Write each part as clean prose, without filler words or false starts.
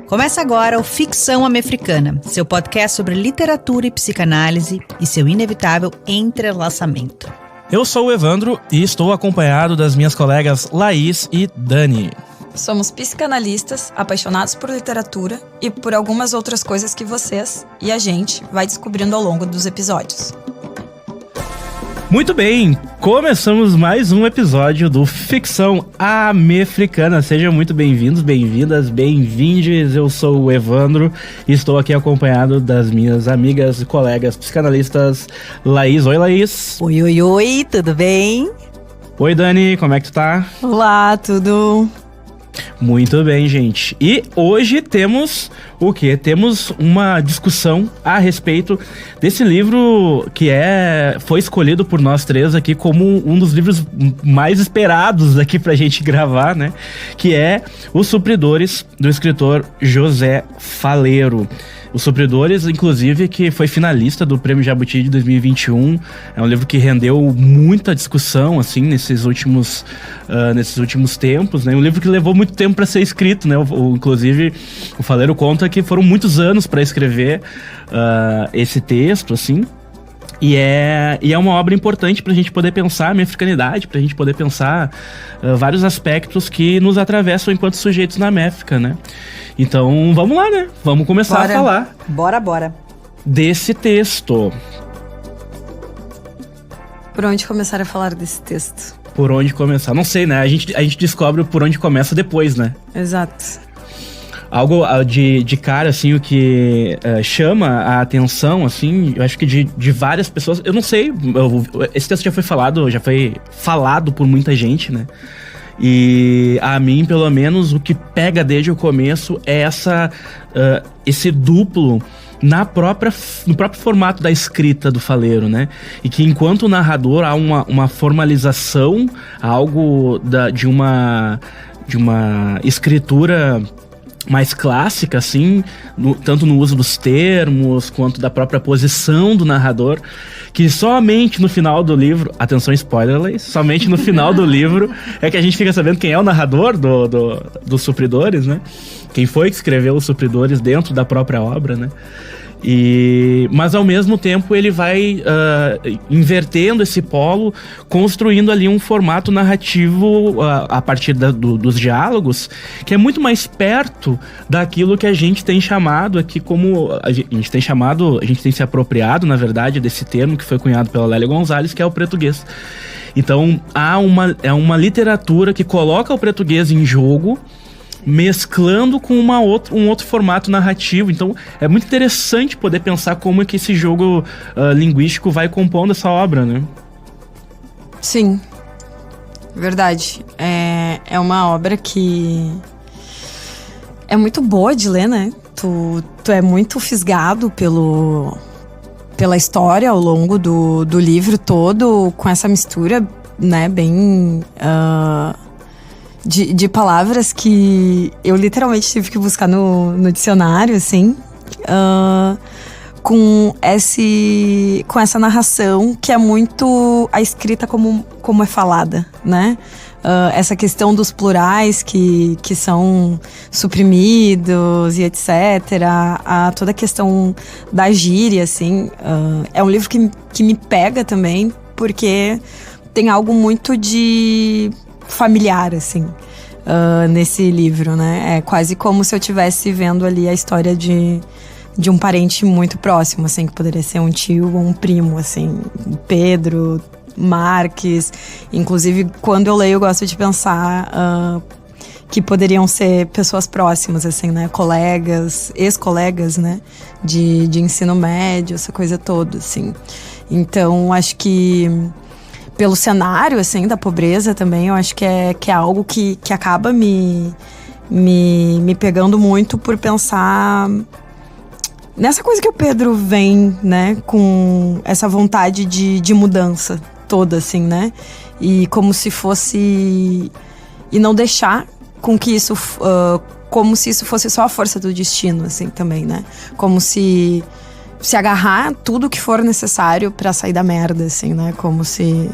Começa agora o Ficção Americana, seu podcast sobre literatura e psicanálise e seu inevitável entrelaçamento. Eu sou o Evandro e estou acompanhado das minhas colegas Laís e Dani. Somos psicanalistas, apaixonados por literatura e por algumas outras coisas que vocês e a gente vai descobrindo ao longo dos episódios. Muito bem, começamos mais um episódio do Ficção Americana. Sejam muito bem-vindos, bem-vindas, bem-vindes. Eu sou o Evandro e estou aqui acompanhado das minhas amigas e colegas psicanalistas Laís. Oi, Laís. Oi, tudo bem? Oi, Dani, como é que tu tá? Olá, tudo... Muito bem, gente. E hoje temos o quê? Temos uma discussão a respeito desse livro que foi escolhido por nós três aqui como um dos livros mais esperados aqui pra gente gravar, né? Que é Os Supridores, do escritor José Faleiro. Os Supridores, inclusive, que foi finalista do Prêmio Jabuti de 2021. É um livro que rendeu muita discussão, assim, nesses últimos tempos, né? Um livro que levou muito tempo para ser escrito, né? Inclusive, o Faleiro conta que foram muitos anos para escrever esse texto, assim. E é uma obra importante pra gente poder pensar a mefricanidade, pra gente poder pensar vários aspectos que nos atravessam enquanto sujeitos na méfrica, né? Então, vamos lá, né? Vamos começar a falar. Bora. Desse texto. Por onde começar a falar desse texto? Por onde começar? Não sei, né? A gente descobre por onde começa depois, né? Exato. Algo de cara, assim, o que chama a atenção, assim, eu acho que de várias pessoas. Eu não sei, esse texto já foi falado por muita gente, né? E a mim, pelo menos, o que pega desde o começo é esse duplo no próprio formato da escrita do Faleiro, né? E que enquanto narrador há uma formalização, algo de uma escritura mais clássica, assim, tanto no uso dos termos, quanto da própria posição do narrador, que somente no final do livro, atenção spoilerless, somente no final do livro é que a gente fica sabendo quem é o narrador dos Supridores, né? Quem foi que escreveu os Supridores dentro da própria obra, né? Mas ao mesmo tempo ele vai invertendo esse polo, construindo ali um formato narrativo a partir dos diálogos, que é muito mais perto daquilo que a gente tem chamado aqui como... A gente tem se apropriado, na verdade, desse termo que foi cunhado pela Lélia Gonzalez, que é o português. Então é uma literatura que coloca o português em jogo, mesclando com um outro formato narrativo. Então é muito interessante poder pensar como é que esse jogo linguístico vai compondo essa obra, né? Sim, verdade. É uma obra que é muito boa de ler, né? Tu é muito fisgado pela história ao longo do livro todo, com essa mistura, né, bem... De palavras que eu literalmente tive que buscar no dicionário, assim, com essa narração que é muito a escrita como é falada, né? Essa questão dos plurais que são suprimidos e etc. Toda a questão da gíria, assim. É um livro que me pega também, porque tem algo muito de... familiar, assim, nesse livro, né? É quase como se eu estivesse vendo ali a história de um parente muito próximo, assim, que poderia ser um tio ou um primo, assim, Pedro, Marques. Inclusive, quando eu leio, eu gosto de pensar que poderiam ser pessoas próximas, assim, né? Colegas, ex-colegas, né? De ensino médio, essa coisa toda, assim. Então, acho que pelo cenário, assim, da pobreza também, eu acho que é algo que acaba me pegando muito por pensar nessa coisa que o Pedro vem, né, com essa vontade de mudança toda, assim, né, e como se fosse... e não deixar com que isso... como se isso fosse só a força do destino, assim, também, né, como se agarrar tudo que for necessário pra sair da merda, assim, né, como se...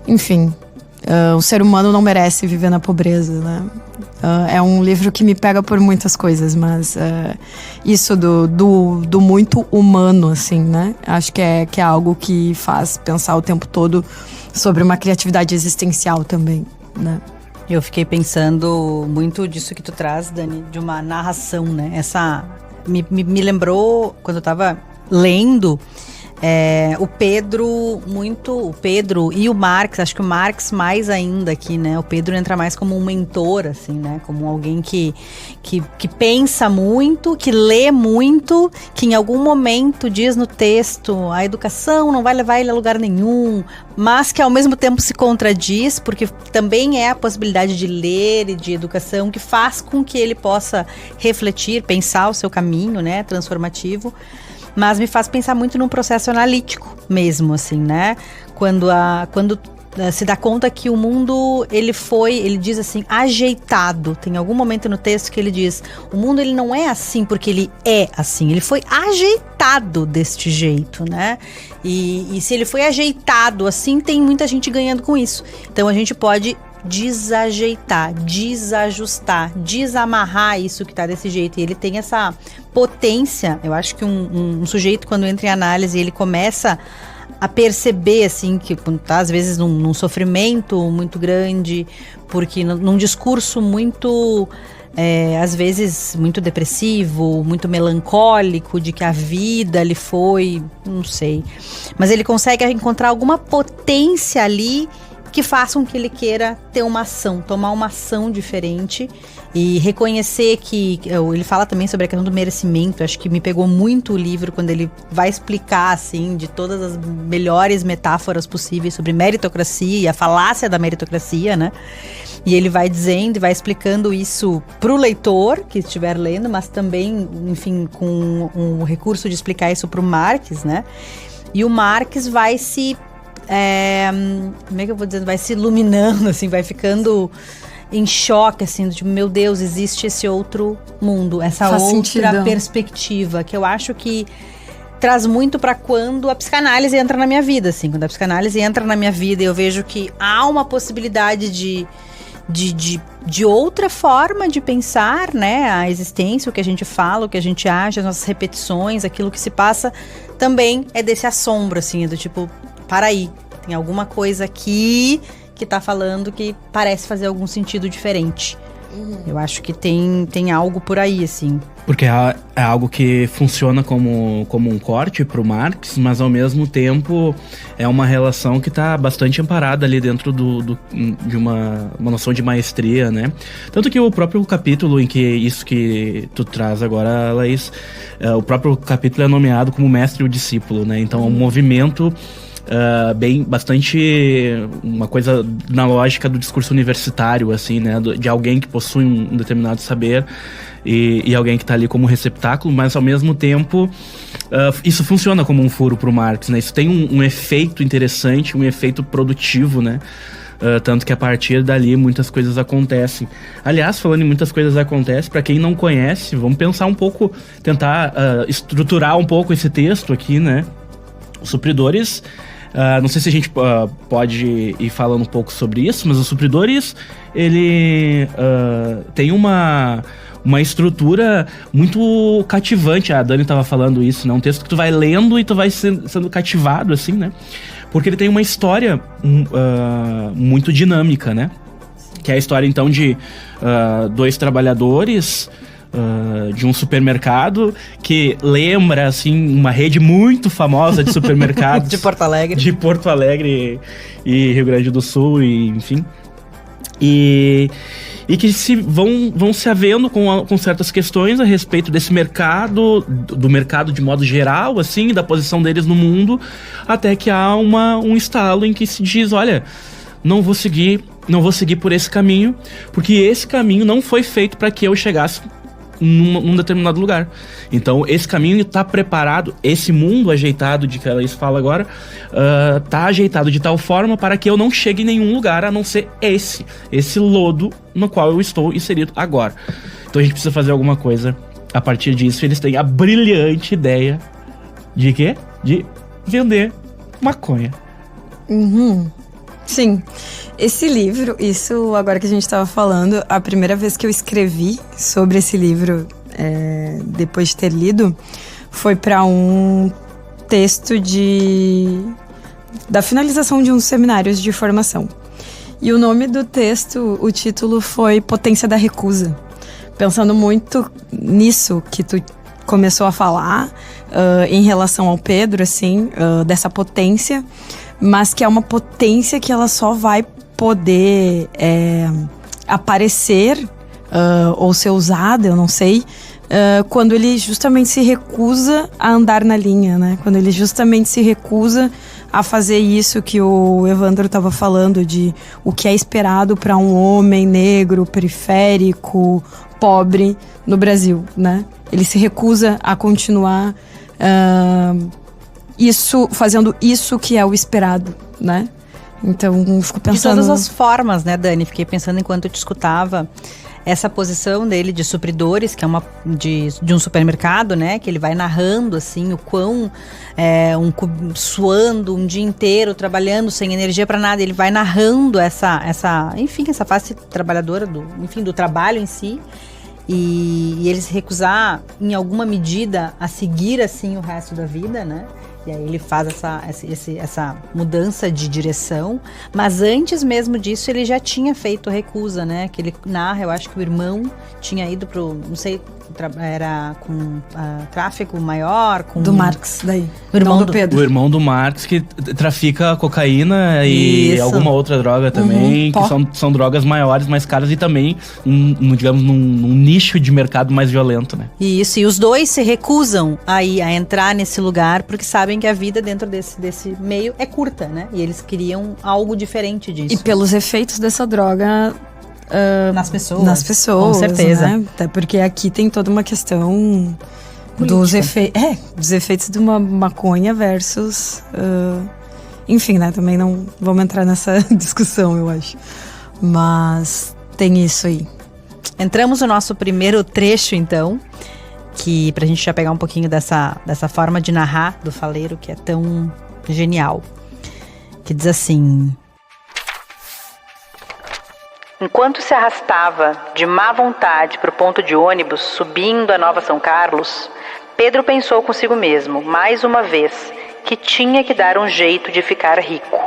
Enfim, O ser humano não merece viver na pobreza, né? É um livro que me pega por muitas coisas, mas isso do muito humano, assim, né? Acho que é algo que faz pensar o tempo todo sobre uma criatividade existencial também, né? Eu fiquei pensando muito disso que tu traz, Dani, de uma narração, né? Essa me lembrou, quando eu tava lendo, o Pedro e o Marx, acho que o Marx mais ainda aqui, né? O Pedro entra mais como um mentor, assim, né? Como alguém que pensa muito, que lê muito, que em algum momento diz no texto, a educação não vai levar ele a lugar nenhum, mas que ao mesmo tempo se contradiz, porque também é a possibilidade de ler e de educação que faz com que ele possa refletir, pensar o seu caminho, né? Transformativo. Mas me faz pensar muito num processo analítico mesmo, assim, né? Quando se dá conta que o mundo, ele diz assim, ajeitado. Tem algum momento no texto que ele diz, o mundo ele não é assim porque ele é assim, ele foi ajeitado deste jeito, né? E se ele foi ajeitado assim, tem muita gente ganhando com isso. Então a gente pode desajeitar, desajustar, desamarrar isso que tá desse jeito. E ele tem essa potência. Eu acho que um sujeito, quando entra em análise, ele começa a perceber, assim, que tá às vezes num sofrimento muito grande, porque num discurso muito, às vezes, muito depressivo, muito melancólico, de que a vida lhe foi, não sei. Mas ele consegue encontrar alguma potência ali que façam que ele queira ter uma ação, tomar uma ação diferente e reconhecer que... Ele fala também sobre a questão do merecimento, acho que me pegou muito o livro quando ele vai explicar, assim, de todas as melhores metáforas possíveis sobre meritocracia e a falácia da meritocracia, né? E ele vai dizendo e vai explicando isso pro leitor que estiver lendo, mas também, enfim, com o recurso de explicar isso pro Marx, né? E o Marx vai se... como é que eu vou dizer? Vai se iluminando, assim, vai ficando em choque, assim, tipo, meu Deus, existe esse outro mundo, essa Faz outra sentido. perspectiva, que eu acho que traz muito pra quando a psicanálise entra na minha vida, assim, quando a psicanálise entra na minha vida e eu vejo que há uma possibilidade de outra forma de pensar, né, a existência, o que a gente fala, o que a gente age, as nossas repetições, aquilo que se passa, também é desse assombro, assim, do tipo, para aí, tem alguma coisa aqui que tá falando que parece fazer algum sentido diferente. Eu acho que tem algo por aí, assim. Porque é algo que funciona como um corte pro Marx, mas ao mesmo tempo é uma relação que tá bastante amparada ali dentro de uma noção de maestria, né? Tanto que o próprio capítulo em que isso que tu traz agora, Laís, o próprio capítulo é nomeado como Mestre e o Discípulo, né? Então é um movimento... bastante uma coisa na lógica do discurso universitário, assim, né, de alguém que possui um determinado saber e alguém que está ali como receptáculo, mas ao mesmo tempo isso funciona como um furo para o Marx, né, isso tem um efeito interessante, um efeito produtivo, né, tanto que a partir dali muitas coisas acontecem. Aliás, falando em muitas coisas acontecem, para quem não conhece, vamos pensar um pouco, tentar estruturar um pouco esse texto aqui, né. Os supridores, não sei se a gente pode ir falando um pouco sobre isso, mas os supridores, ele tem uma estrutura muito cativante. A Dani estava falando isso, né? Um texto que tu vai lendo e tu vai sendo cativado, assim, né? Porque ele tem uma história muito dinâmica, né? Que é a história, então, de dois trabalhadores... de um supermercado que lembra, assim, uma rede muito famosa de supermercados De Porto Alegre. De Porto Alegre e Rio Grande do Sul, e enfim. E que vão se havendo com certas questões a respeito desse mercado, do mercado de modo geral, assim, da posição deles no mundo, até que há um estalo em que se diz, olha, não vou seguir por esse caminho, porque esse caminho não foi feito para que eu chegasse num determinado lugar. Então esse caminho está preparado, esse mundo ajeitado de que ela fala agora, está ajeitado de tal forma para que eu não chegue em nenhum lugar a não ser esse lodo no qual eu estou inserido agora. Então a gente precisa fazer alguma coisa a partir disso. Eles têm a brilhante ideia de quê? De vender maconha. Sim. Esse livro, isso agora que a gente estava falando, a primeira vez que eu escrevi sobre esse livro, depois de ter lido, foi para um texto da finalização de uns seminários de formação. E o nome do texto, o título foi Potência da Recusa. Pensando muito nisso que tu começou a falar, em relação ao Pedro, assim, dessa potência, mas que é uma potência que ela só vai poder aparecer ou ser usada, eu não sei, quando ele justamente se recusa a andar na linha, né? Quando ele justamente se recusa a fazer isso que o Evandro estava falando, de o que é esperado para um homem negro, periférico, pobre no Brasil, né? Ele se recusa a continuar fazendo isso que é o esperado, né? Então, fico pensando... De todas as formas, né, Dani? Fiquei pensando enquanto eu te escutava, essa posição dele de supridores, que é de um supermercado, né? Que ele vai narrando, assim, o quão... suando um dia inteiro, trabalhando sem energia para nada. Ele vai narrando essa face trabalhadora do trabalho em si. E ele se recusar, em alguma medida, a seguir, assim, o resto da vida, né? E aí ele faz essa mudança de direção. Mas antes mesmo disso, ele já tinha feito recusa, né? Que ele narra, eu acho que o irmão tinha ido pro, não sei, era com tráfico maior, com... Do Marx, daí. O irmão do Pedro. O irmão do Marx, que trafica cocaína e alguma outra droga também, que são drogas maiores, mais caras e também, digamos, num nicho de mercado mais violento, né? Isso, e os dois se recusam a entrar nesse lugar, porque sabem que a vida dentro desse meio é curta, né? E eles queriam algo diferente disso. E pelos efeitos dessa droga... nas pessoas. Com certeza. Né? Até porque aqui tem toda uma questão dos efeitos de uma maconha versus... enfim, né? Também não vamos entrar nessa discussão, eu acho. Mas tem isso aí. Entramos no nosso primeiro trecho, então, que pra gente já pegar um pouquinho dessa forma de narrar do Faleiro, que é tão genial. Que diz assim... Enquanto se arrastava de má vontade para o ponto de ônibus, subindo a Nova São Carlos, Pedro pensou consigo mesmo, mais uma vez, que tinha que dar um jeito de ficar rico.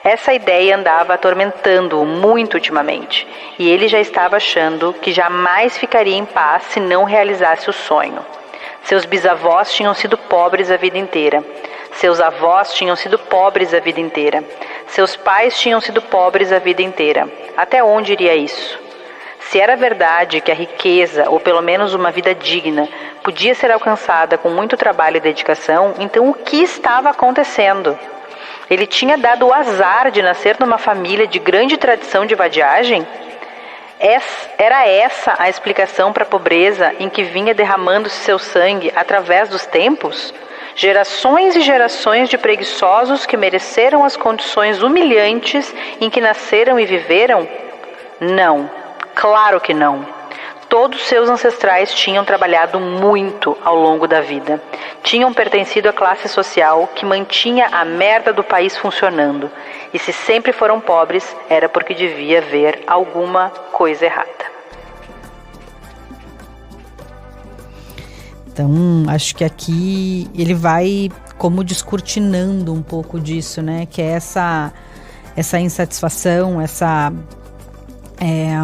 Essa ideia andava atormentando-o muito ultimamente, e ele já estava achando que jamais ficaria em paz se não realizasse o sonho. Seus bisavós tinham sido pobres a vida inteira. Seus avós tinham sido pobres a vida inteira. Seus pais tinham sido pobres a vida inteira. Até onde iria isso? Se era verdade que a riqueza, ou pelo menos uma vida digna, podia ser alcançada com muito trabalho e dedicação, então o que estava acontecendo? Ele tinha dado o azar de nascer numa família de grande tradição de vadiagem? Era essa a explicação para a pobreza em que vinha derramando-se seu sangue através dos tempos? Gerações e gerações de preguiçosos que mereceram as condições humilhantes em que nasceram e viveram? Não, claro que não. Todos seus ancestrais tinham trabalhado muito ao longo da vida. Tinham pertencido à classe social que mantinha a merda do país funcionando. E se sempre foram pobres, era porque devia haver alguma coisa errada. Então, acho que aqui ele vai como descortinando um pouco disso, né? Que é essa insatisfação,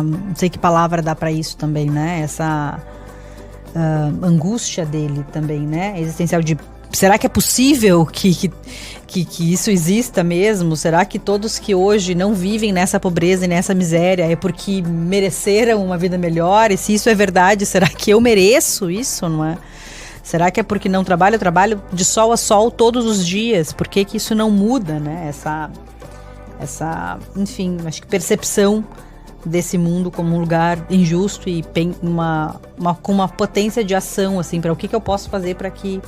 não sei que palavra dá para isso também, né? Essa angústia dele também, né? Existencial de... Será que é possível que isso exista mesmo? Será que todos que hoje não vivem nessa pobreza e nessa miséria é porque mereceram uma vida melhor? E se isso é verdade, será que eu mereço isso, não é? Será que é porque não trabalho? Eu trabalho de sol a sol todos os dias. Por que isso não muda, né? Essa, enfim, acho que percepção desse mundo como um lugar injusto e com uma potência de ação, assim, para o que eu posso fazer para que...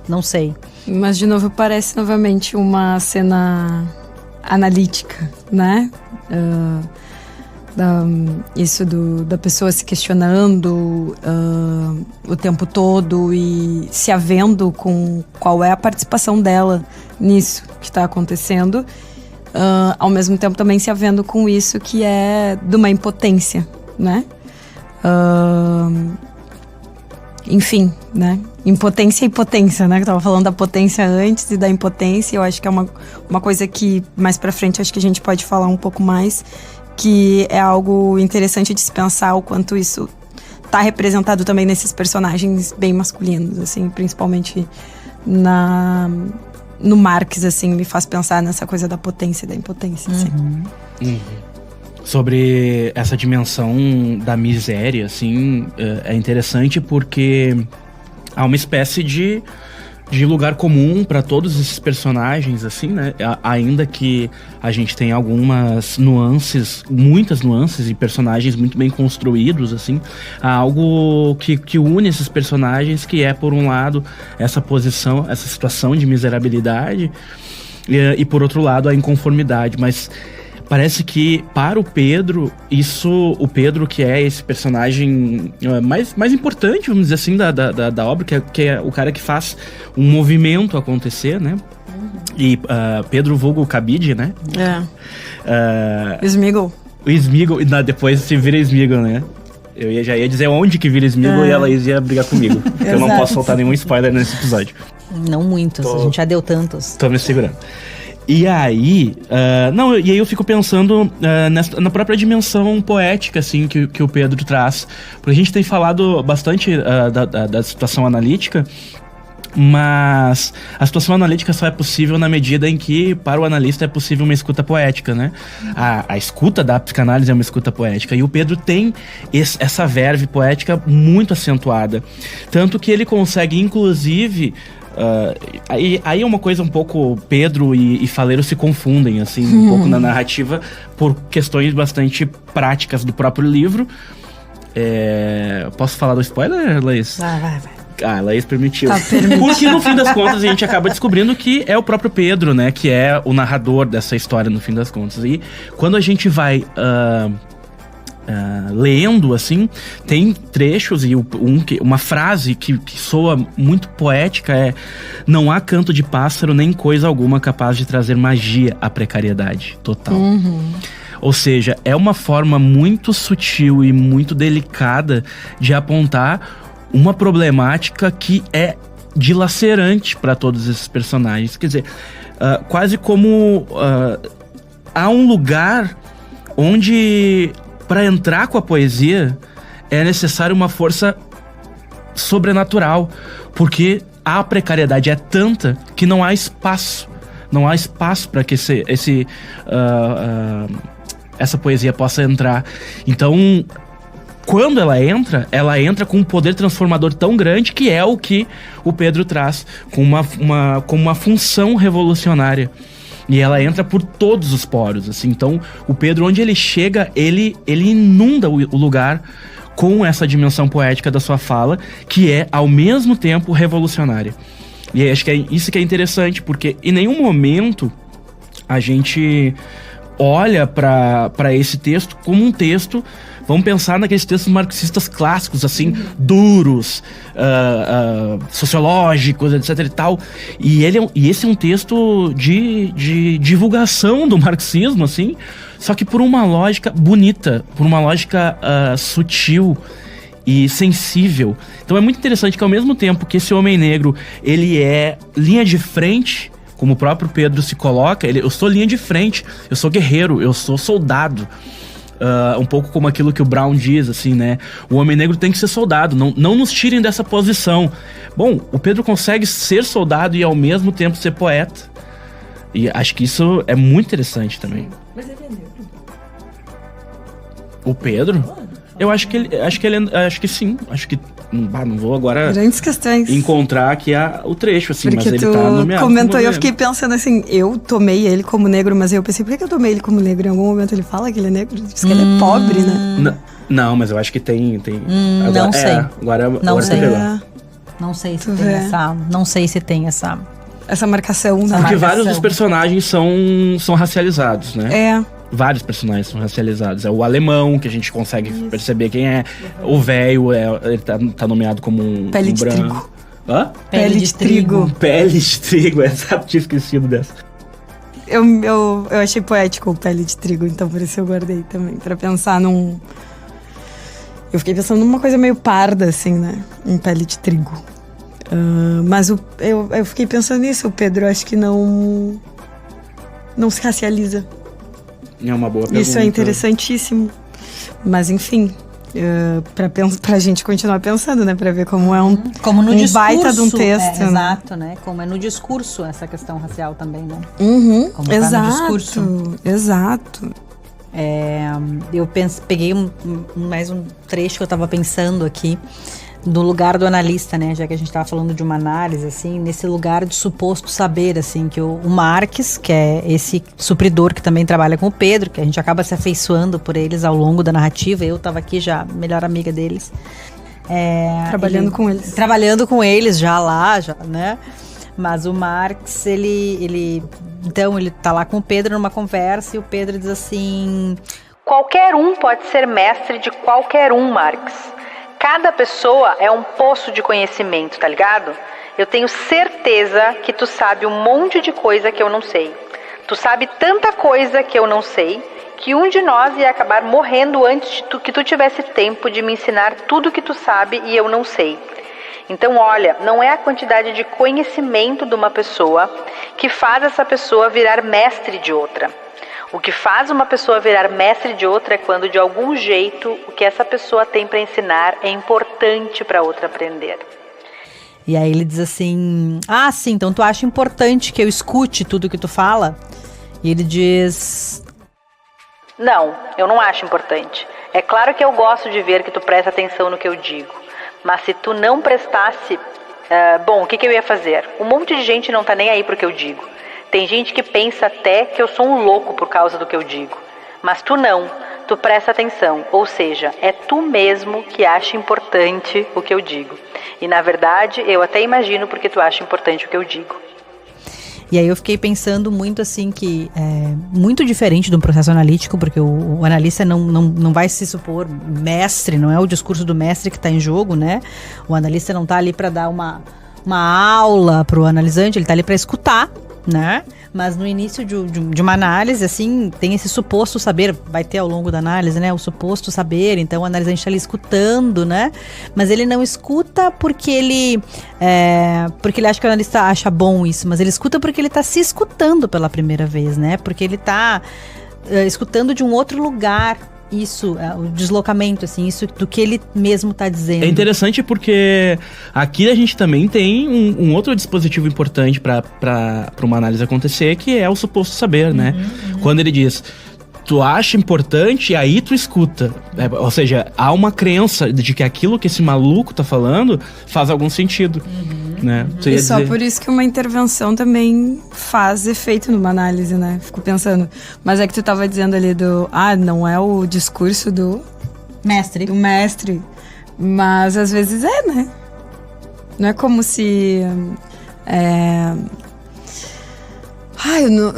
Não sei. Mas, de novo, parece novamente uma cena analítica, né? Isso da pessoa se questionando o tempo todo e se havendo com qual é a participação dela nisso que está acontecendo. ao mesmo tempo também se havendo com isso que é de uma impotência, né? Enfim, né? Impotência e potência, né? Que eu tava falando da potência antes e da impotência. Eu acho que é uma coisa que mais pra frente acho que a gente pode falar um pouco mais, que é algo interessante de se pensar o quanto isso tá representado também nesses personagens bem masculinos, assim, principalmente no Marx, assim, me faz pensar nessa coisa da potência e da impotência, assim. Sobre essa dimensão da miséria, assim, é interessante porque há uma espécie de lugar comum para todos esses personagens, assim, né? Ainda que a gente tenha algumas nuances, muitas nuances e personagens muito bem construídos, assim, há algo que une esses personagens, que é, por um lado, essa posição, essa situação de miserabilidade e por outro lado, a inconformidade, mas parece que para o Pedro, o Pedro, que é esse personagem mais importante, vamos dizer assim, da obra, que é o cara que faz um movimento acontecer, né? E Pedro vulgo Cabide, né? Sméagol. O Sméagol, depois se vira Sméagol, né? Eu já ia dizer onde que vira Sméagol e ela ia brigar comigo. Eu não posso soltar nenhum spoiler nesse episódio. Não muitos, a gente já deu tantos. Tô me segurando. E aí, e aí eu fico pensando na própria dimensão poética, assim, que o Pedro traz. Porque a gente tem falado bastante da situação analítica, mas a situação analítica só é possível na medida em que, para o analista, é possível uma escuta poética, né? A escuta da psicanálise é uma escuta poética, e o Pedro tem essa verve poética muito acentuada. Tanto que ele consegue, inclusive... aí é uma coisa um pouco... Pedro e Faleiro se confundem, assim, um pouco na narrativa, por questões bastante práticas do próprio livro. Posso falar do spoiler, Laís? Vai. Laís permitiu. Tá permitido. Porque no fim das contas a gente acaba descobrindo que é o próprio Pedro, né? Que é o narrador dessa história no fim das contas. E quando a gente vai... lendo, assim, tem trechos e uma frase que soa muito poética é: não há canto de pássaro nem coisa alguma capaz de trazer magia à precariedade total. Ou seja, é uma forma muito sutil e muito delicada de apontar uma problemática que é dilacerante para todos esses personagens. Quer dizer, quase como há um lugar onde, para entrar com a poesia, é necessário uma força sobrenatural, porque a precariedade é tanta que não há espaço. Não há espaço para que essa poesia possa entrar. Então, quando ela entra com um poder transformador tão grande, que é o que o Pedro traz, com uma função revolucionária. E ela entra por todos os poros, assim. Então, o Pedro, onde ele chega, ele inunda o lugar com essa dimensão poética da sua fala, que é, ao mesmo tempo, revolucionária. E acho que é isso que é interessante, porque em nenhum momento a gente olha para esse texto como um texto... Vamos pensar naqueles textos marxistas clássicos, assim, duros, sociológicos, etc e tal. E esse é um texto de divulgação do marxismo, assim, só que por uma lógica bonita, por uma lógica sutil e sensível. Então é muito interessante que, ao mesmo tempo que esse homem negro, ele é linha de frente, como o próprio Pedro se coloca, eu sou linha de frente, eu sou guerreiro, eu sou soldado. Um pouco como aquilo que o Brown diz, assim, né? O homem negro tem que ser soldado, não nos tirem dessa posição. Bom, o Pedro consegue ser soldado e ao mesmo tempo ser poeta. E acho que isso é muito interessante também. Mas ele é negro? O Pedro? Eu acho que sim. Acho que não vou agora grandes questões encontrar aqui o trecho, assim, porque mas ele tá nomeado. Comentou e eu fiquei pensando assim, eu tomei ele como negro, mas eu pensei, por que eu tomei ele como negro? Em algum momento ele fala que ele é negro, diz que ele é pobre, né? Não, mas eu acho que tem. Agora, não sei. Agora não sei. Não sei se tem essa. Não sei se tem essa marcação, né? Porque vários dos personagens são racializados, né? Vários personagens são racializados. É o alemão, que a gente consegue perceber quem é. O velho, ele tá nomeado como um Pele de branco. Trigo. Hã? Pele de trigo. Pele de trigo, exato, tinha esquecido dessa. eu achei poético o Pele de Trigo, então por isso eu guardei também, pra pensar num... Eu fiquei pensando numa coisa meio parda, assim, né? Um Pele de Trigo. Mas eu fiquei pensando nisso, o Pedro acho que não se racializa. É uma boa pergunta. Isso é interessantíssimo. Mas enfim, pra gente continuar pensando, né? Pra ver como é como no discurso, baita de um texto. né? Exato, né? Como é no discurso essa questão racial também, né? Como Exato, tá no discurso. Exato. Eu peguei mais um trecho que eu tava pensando aqui, do lugar do analista, né? Já que a gente tava falando de uma análise, assim, nesse lugar de suposto saber, assim, que o Marques, que é esse supridor que também trabalha com o Pedro, que a gente acaba se afeiçoando por eles ao longo da narrativa. Eu tava aqui já, melhor amiga deles. Trabalhando com eles. Trabalhando com eles já lá, né? Mas o Marques, então ele tá lá com o Pedro numa conversa e o Pedro diz assim: qualquer um pode ser mestre de qualquer um, Marques. Cada pessoa é um poço de conhecimento, tá ligado? Eu tenho certeza que tu sabe um monte de coisa que eu não sei. Tu sabe tanta coisa que eu não sei, que um de nós ia acabar morrendo antes que tu tivesse tempo de me ensinar tudo que tu sabe e eu não sei. Então, olha, não é a quantidade de conhecimento de uma pessoa que faz essa pessoa virar mestre de outra. O que faz uma pessoa virar mestre de outra é quando, de algum jeito, o que essa pessoa tem para ensinar é importante para outra aprender. E aí ele diz assim: sim, então tu acha importante que eu escute tudo que tu fala? E ele diz: não, eu não acho importante. É claro que eu gosto de ver que tu presta atenção no que eu digo. Mas se tu não prestasse, o que eu ia fazer? Um monte de gente não tá nem aí pro que eu digo. Tem gente que pensa até que eu sou um louco por causa do que eu digo. Mas tu não, tu presta atenção. Ou seja, é tu mesmo que acha importante o que eu digo. E na verdade, eu até imagino porque tu acha importante o que eu digo. E aí eu fiquei pensando muito assim que é muito diferente de um processo analítico, porque o analista não vai se supor mestre, não é o discurso do mestre que está em jogo, né? O analista não está ali para dar uma aula para o analisante, ele está ali para escutar, né? Mas no início de uma análise, assim, tem esse suposto saber, vai ter ao longo da análise, né? O suposto saber, então o analisante está ali escutando, né? Mas ele não escuta porque ele acha que o analista acha bom isso, mas ele escuta porque ele está se escutando pela primeira vez, né? Porque ele está escutando de um outro lugar. Isso, o deslocamento, assim, isso do que ele mesmo está dizendo. É interessante porque aqui a gente também tem um outro dispositivo importante para uma análise acontecer, que é o suposto saber, né? Quando ele diz, tu acha importante, aí tu escuta. Ou seja, há uma crença de que aquilo que esse maluco tá falando faz algum sentido. Né? E só por isso que uma intervenção também faz efeito numa análise, né? Fico pensando. Mas é que tu tava dizendo ali não é o discurso do mestre. Mas às vezes né? Não é como se...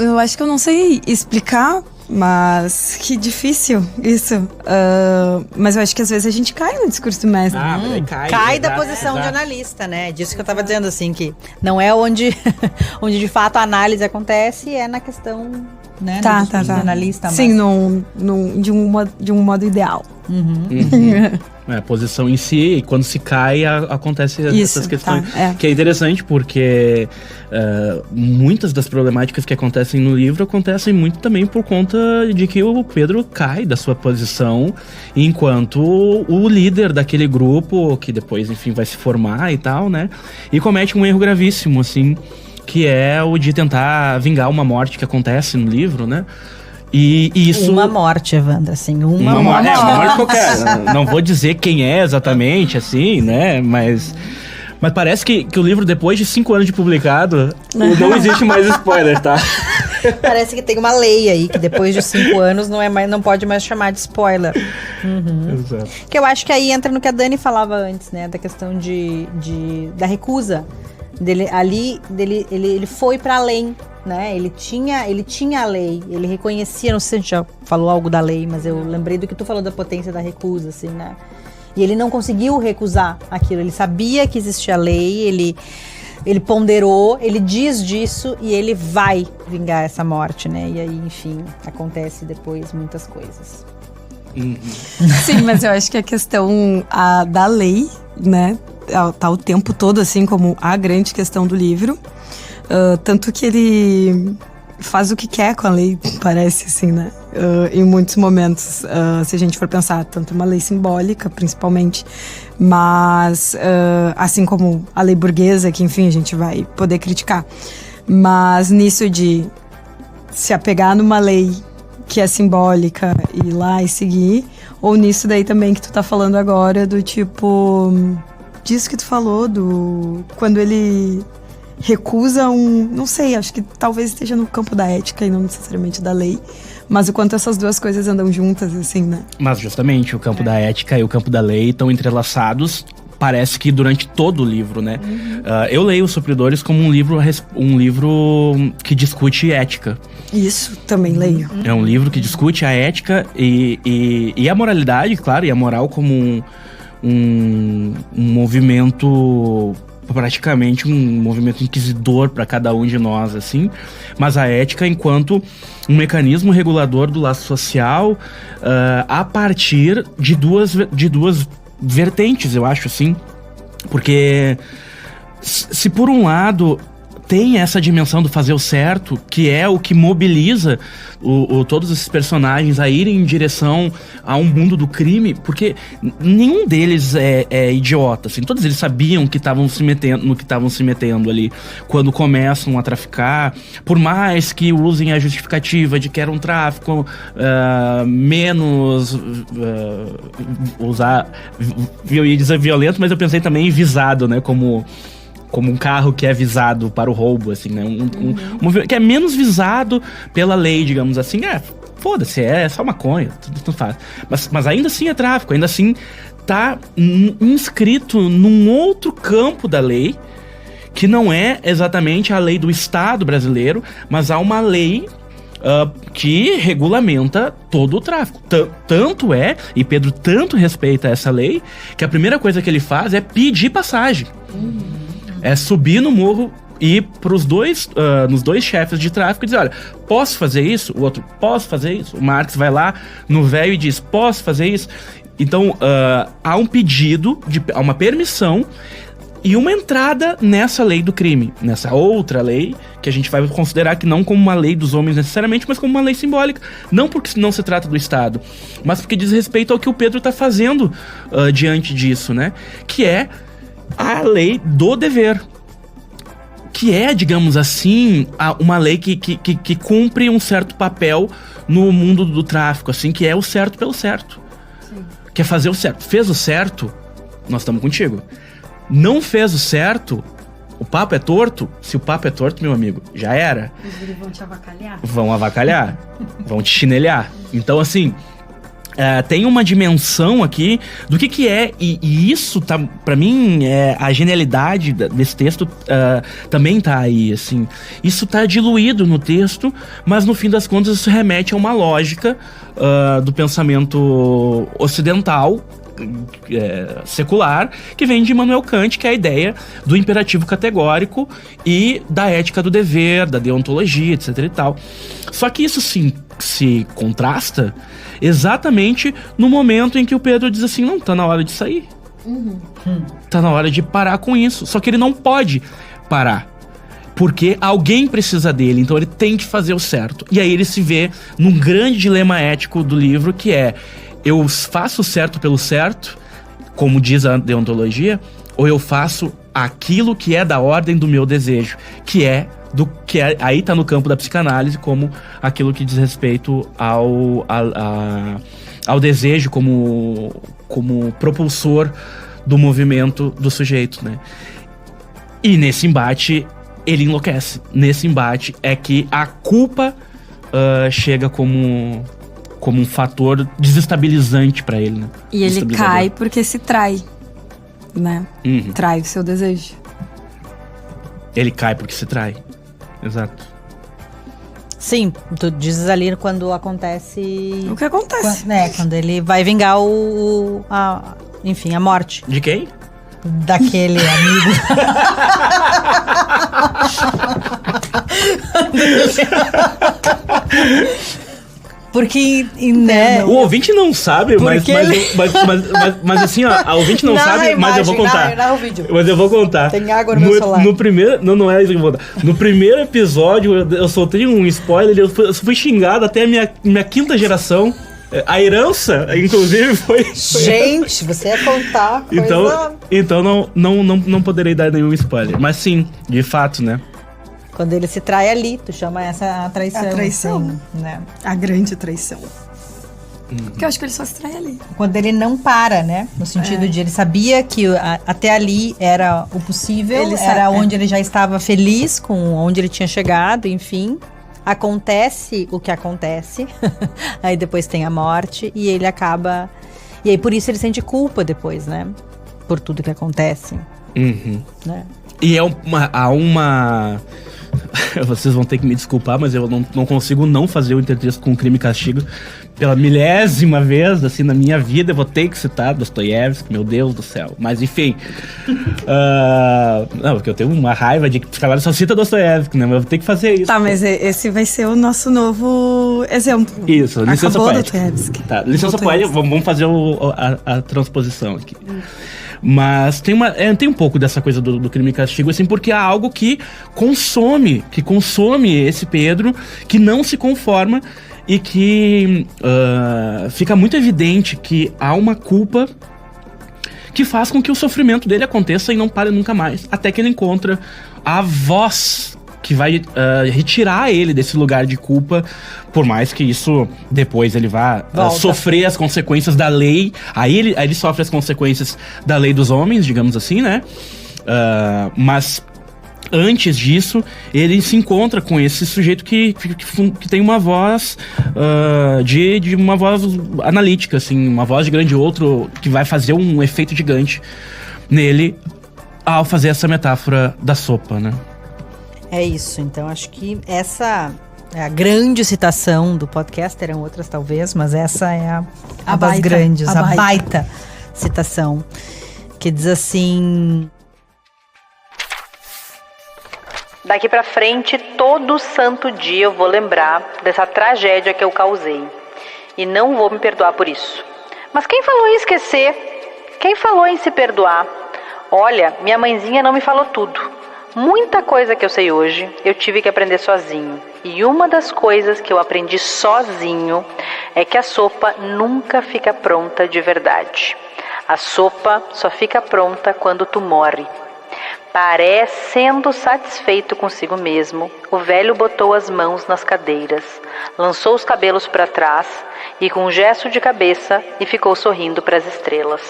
eu acho que eu não sei explicar, mas que difícil isso. Mas eu acho que às vezes a gente cai no discurso do mestre. Cai da posição de analista, né? Disso que eu tava dizendo, assim, que não é onde de fato a análise acontece, é na questão, né? Do analista. Sim, de um modo ideal. A posição em si, e quando se cai, acontece essas questões. Que é interessante porque muitas das problemáticas que acontecem no livro acontecem muito também por conta de que o Pedro cai da sua posição enquanto o líder daquele grupo, que depois, enfim, vai se formar e tal, né? E comete um erro gravíssimo, assim, que é o de tentar vingar uma morte que acontece no livro, né? E isso... Uma morte, Evandra, assim, uma morte. Uma morte qualquer. Não vou dizer quem é exatamente, assim, né? Mas parece que o livro, depois de 5 anos de publicado, não existe mais spoiler, tá? Parece que tem uma lei aí, que depois de 5 anos não pode mais chamar de spoiler. Exato. Que eu acho que aí entra no que a Dani falava antes, né? Da questão da recusa. Ele foi para além, né? Ele tinha a lei, ele reconhecia, não sei se a gente já falou algo da lei, mas eu lembrei do que tu falou da potência da recusa, assim, né? E ele não conseguiu recusar aquilo, ele sabia que existia a lei, ele ele ponderou, ele diz disso e ele vai vingar essa morte, né? E aí, enfim, acontece depois muitas coisas. Sim, mas eu acho que a questão da lei, né, tá o tempo todo assim como a grande questão do livro. Tanto que ele faz o que quer com a lei, parece assim, né? Em muitos momentos, se a gente for pensar, tanto uma lei simbólica, principalmente, mas assim como a lei burguesa, que enfim, a gente vai poder criticar. Mas nisso de se apegar numa lei que é simbólica e ir lá e seguir, ou nisso daí também que tu tá falando agora, do tipo, disso que tu falou, quando ele recusa não sei, acho que talvez esteja no campo da ética e não necessariamente da lei, mas o quanto essas duas coisas andam juntas, assim, né? Mas justamente, o campo da ética e o campo da lei estão entrelaçados, parece que durante todo o livro, né? Eu leio Os Supridores como um livro que discute ética. Isso, também leio. É um livro que discute a ética e a moralidade, claro, e a moral como um movimento, praticamente um movimento inquisidor para cada um de nós, assim, mas a ética enquanto um mecanismo regulador do laço social, a partir de duas vertentes, eu acho, assim, porque se por um lado tem essa dimensão do fazer o certo, que é o que mobiliza todos esses personagens a irem em direção a um mundo do crime, porque nenhum deles é idiota, assim, todos eles sabiam que estavam se metendo no que estavam se metendo ali quando começam a traficar, por mais que usem a justificativa de que era um tráfico menos eu ia dizer violento, mas eu pensei também em visado, né, como um carro que é visado para o roubo, assim, né? Que é menos visado pela lei, digamos assim. Foda-se, é só maconha, tudo faz. Mas ainda assim é tráfico, ainda assim tá inscrito num outro campo da lei, que não é exatamente a lei do Estado brasileiro, mas há uma lei que regulamenta todo o tráfico. Tanto é, e Pedro tanto respeita essa lei, que a primeira coisa que ele faz é pedir passagem. É subir no morro e nos dois chefes de tráfico e dizer, olha, posso fazer isso? O outro, posso fazer isso? O Marx vai lá no velho e diz, posso fazer isso? Então, há um pedido, há uma permissão e uma entrada nessa lei do crime, nessa outra lei, que a gente vai considerar que não como uma lei dos homens necessariamente, mas como uma lei simbólica. Não porque não se trata do Estado, mas porque diz respeito ao que o Pedro está fazendo diante disso, né? Que é a lei do dever, que é, digamos assim, uma lei que cumpre um certo papel no mundo do tráfico, assim, que é o certo pelo certo. Sim. Que é fazer o certo. Fez o certo, nós estamos contigo. Não fez o certo, o papo é torto. Se o papo é torto, meu amigo, já era. Eles vão te avacalhar. Vão avacalhar, vão te chinelhar. Então, assim, tem uma dimensão aqui do que é, e isso tá, pra mim, a genialidade desse texto também tá aí, assim. Isso tá diluído no texto, mas no fim das contas isso remete a uma lógica do pensamento ocidental, secular, que vem de Immanuel Kant, que é a ideia do imperativo categórico e da ética do dever, da deontologia, etc e tal. Só que isso se contrasta exatamente no momento em que o Pedro diz assim, não, tá na hora de sair. Tá na hora de parar com isso. Só que ele não pode parar, porque alguém precisa dele, então ele tem que fazer o certo. E aí ele se vê num grande dilema ético do livro, que é, eu faço o certo pelo certo, como diz a deontologia, ou eu faço aquilo que é da ordem do meu desejo, aí tá no campo da psicanálise, como aquilo que diz respeito ao desejo como propulsor do movimento do sujeito, né? E nesse embate ele enlouquece. Nesse embate é que a culpa chega como um fator desestabilizante pra ele, né? E ele cai porque se trai, né? Trai o seu desejo. Ele cai porque se trai. Exato. Sim, tu dizes ali quando acontece... O que acontece? Quando ele vai vingar enfim, a morte. De quem? daquele amigo. Porque, né? O ouvinte não sabe, mas assim, ó, a ouvinte não sabe, mas eu vou contar. Narra o vídeo. Mas eu vou contar. Tem água no meu celular. No primeiro, não é isso que eu vou contar. No primeiro episódio, eu soltei um spoiler, eu fui xingado até a minha quinta geração. A herança, inclusive, foi... Gente, você ia contar coisa... Então não poderei dar nenhum spoiler. Mas sim, de fato, né? Quando ele se trai ali, tu chama essa a traição. A traição. Assim, né? A grande traição. Porque eu acho que ele só se trai ali. Quando ele não para, né? No sentido de ele sabia que até ali era o possível, era onde ele já estava feliz com onde ele tinha chegado, enfim. Acontece o que acontece, aí depois tem a morte e ele acaba... E aí por isso ele sente culpa depois, né? Por tudo que acontece. Uhum. Né? E há uma... Vocês vão ter que me desculpar, mas eu não consigo não fazer o intertexto com Crime e Castigo. Pela milésima vez, assim, na minha vida, eu vou ter que citar Dostoiévski, meu Deus do céu. Mas, enfim. Não, porque eu tenho uma raiva de que os caras só citam Dostoiévski, né? Mas eu vou ter que fazer isso. Tá, mas esse vai ser o nosso novo exemplo. Isso, licença poética. Tá, licença poética, vamos fazer a transposição aqui. Mas tem um pouco dessa coisa do Crime e Castigo, assim, porque há algo que consome esse Pedro, que não se conforma e que fica muito evidente que há uma culpa que faz com que o sofrimento dele aconteça e não pare nunca mais, até que ele encontra a voz que vai retirar ele desse lugar de culpa, por mais que isso depois ele vá sofrer as consequências da lei. Aí ele sofre as consequências da lei dos homens, digamos assim, né? Mas antes disso, ele se encontra com esse sujeito que tem uma voz de uma voz analítica, assim, uma voz de grande outro, que vai fazer um efeito gigante nele ao fazer essa metáfora da sopa, né? É isso, então acho que essa é a grande citação do podcast, terão outras talvez, mas essa é a das grandes, a baita citação, que diz assim: daqui pra frente, todo santo dia eu vou lembrar dessa tragédia que eu causei, e não vou me perdoar por isso. Mas quem falou em esquecer? Quem falou em se perdoar? Olha, minha mãezinha não me falou tudo. Muita coisa que eu sei hoje, eu tive que aprender sozinho. E uma das coisas que eu aprendi sozinho é que a sopa nunca fica pronta de verdade. A sopa só fica pronta quando tu morre. Parecendo satisfeito consigo mesmo, o velho botou as mãos nas cadeiras, lançou os cabelos para trás e com um gesto de cabeça e ficou sorrindo para as estrelas.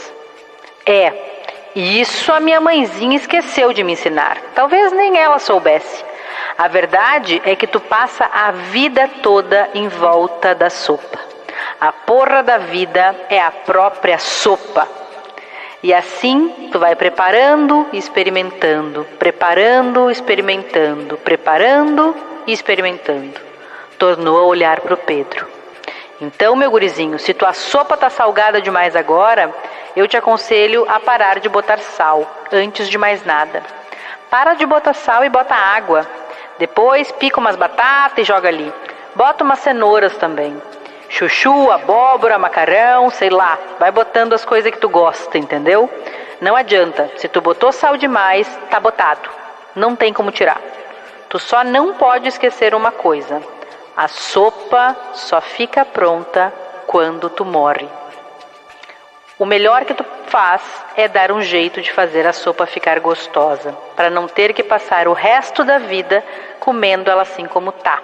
Isso a minha mãezinha esqueceu de me ensinar. Talvez nem ela soubesse. A verdade é que tu passa a vida toda em volta da sopa. A porra da vida é a própria sopa. E assim tu vai preparando e experimentando, preparando, experimentando, preparando e experimentando. Tornou a olhar pro Pedro. Então, meu gurizinho, se tua sopa tá salgada demais agora, eu te aconselho a parar de botar sal, antes de mais nada. Para de botar sal e bota água. Depois pica umas batatas e joga ali. Bota umas cenouras também. Chuchu, abóbora, macarrão, sei lá. Vai botando as coisas que tu gosta, entendeu? Não adianta. Se tu botou sal demais, tá botado. Não tem como tirar. Tu só não pode esquecer uma coisa. A sopa só fica pronta quando tu morre. O melhor que tu faz é dar um jeito de fazer a sopa ficar gostosa, para não ter que passar o resto da vida comendo ela assim como tá.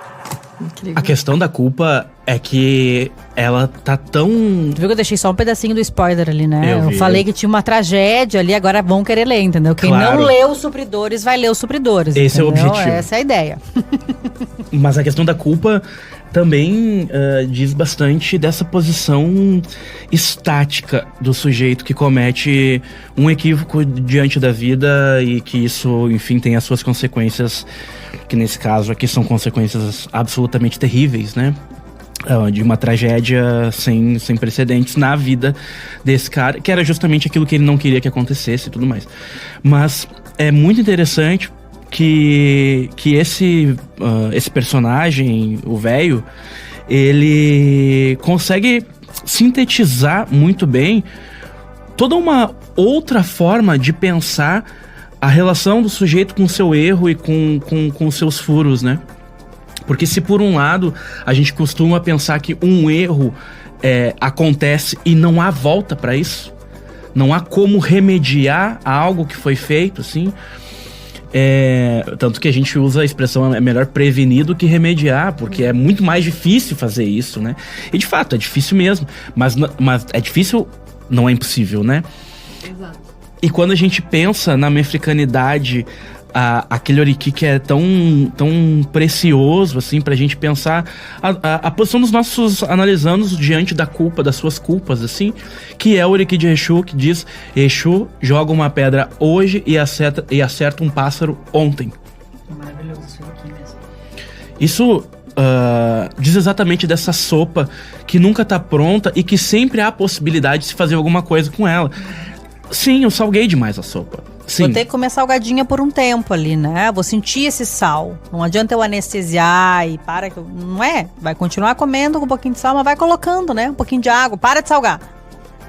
Incrível. A questão da culpa é que ela tá tão... Tu viu que eu deixei só um pedacinho do spoiler ali, né? Eu vi. Falei que tinha uma tragédia ali, agora vão querer ler, entendeu? Quem Claro. não leu os Supridores vai ler os Supridores. Esse é o entendeu? objetivo. Essa é a ideia. Mas a questão da culpa também diz bastante dessa posição estática do sujeito que comete um equívoco diante da vida e que isso, enfim, tem as suas consequências, que nesse caso aqui são consequências absolutamente terríveis, né? De uma tragédia sem precedentes na vida desse cara, que era justamente aquilo que ele não queria que acontecesse e tudo mais. Mas é muito interessante que esse personagem, o velho, ele consegue sintetizar muito bem toda uma outra forma de pensar a relação do sujeito com o seu erro e com os seus furos, né? Porque se por um lado a gente costuma pensar que um erro acontece e não há volta para isso, não há como remediar algo que foi feito, assim, tanto que a gente usa a expressão é melhor prevenir do que remediar, porque é muito mais difícil fazer isso, né? E de fato, é difícil mesmo, mas é difícil, não é impossível, né? Exato. E quando a gente pensa na mefricanidade, aquele oriki que é tão precioso, assim, pra gente pensar a posição dos nossos analisandos diante da culpa, das suas culpas, assim, que é o oriki de Exu, que diz: Exu joga uma pedra hoje e acerta um pássaro ontem. Maravilhoso isso aqui mesmo. Isso diz exatamente dessa sopa que nunca tá pronta e que sempre há a possibilidade de se fazer alguma coisa com ela. Sim, eu salguei demais a sopa. Sim. Vou ter que comer salgadinha por um tempo ali, né? Vou sentir esse sal. Não adianta eu anestesiar e não é? Vai continuar comendo com um pouquinho de sal, mas vai colocando, né? Um pouquinho de água. Para de salgar.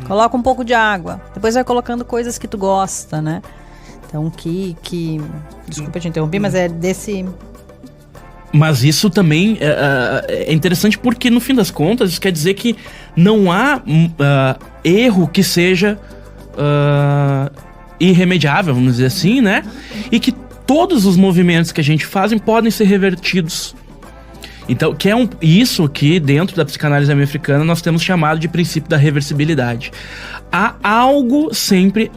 Coloca um pouco de água. Depois vai colocando coisas que tu gosta, né? Então, desculpa te interromper, mas é desse... Mas isso também é interessante porque, no fim das contas, isso quer dizer que não há erro que seja irremediável, vamos dizer assim, né? E que todos os movimentos que a gente faz podem ser revertidos. Então, isso que dentro da psicanálise americana nós temos chamado de princípio da reversibilidade. Há algo sempre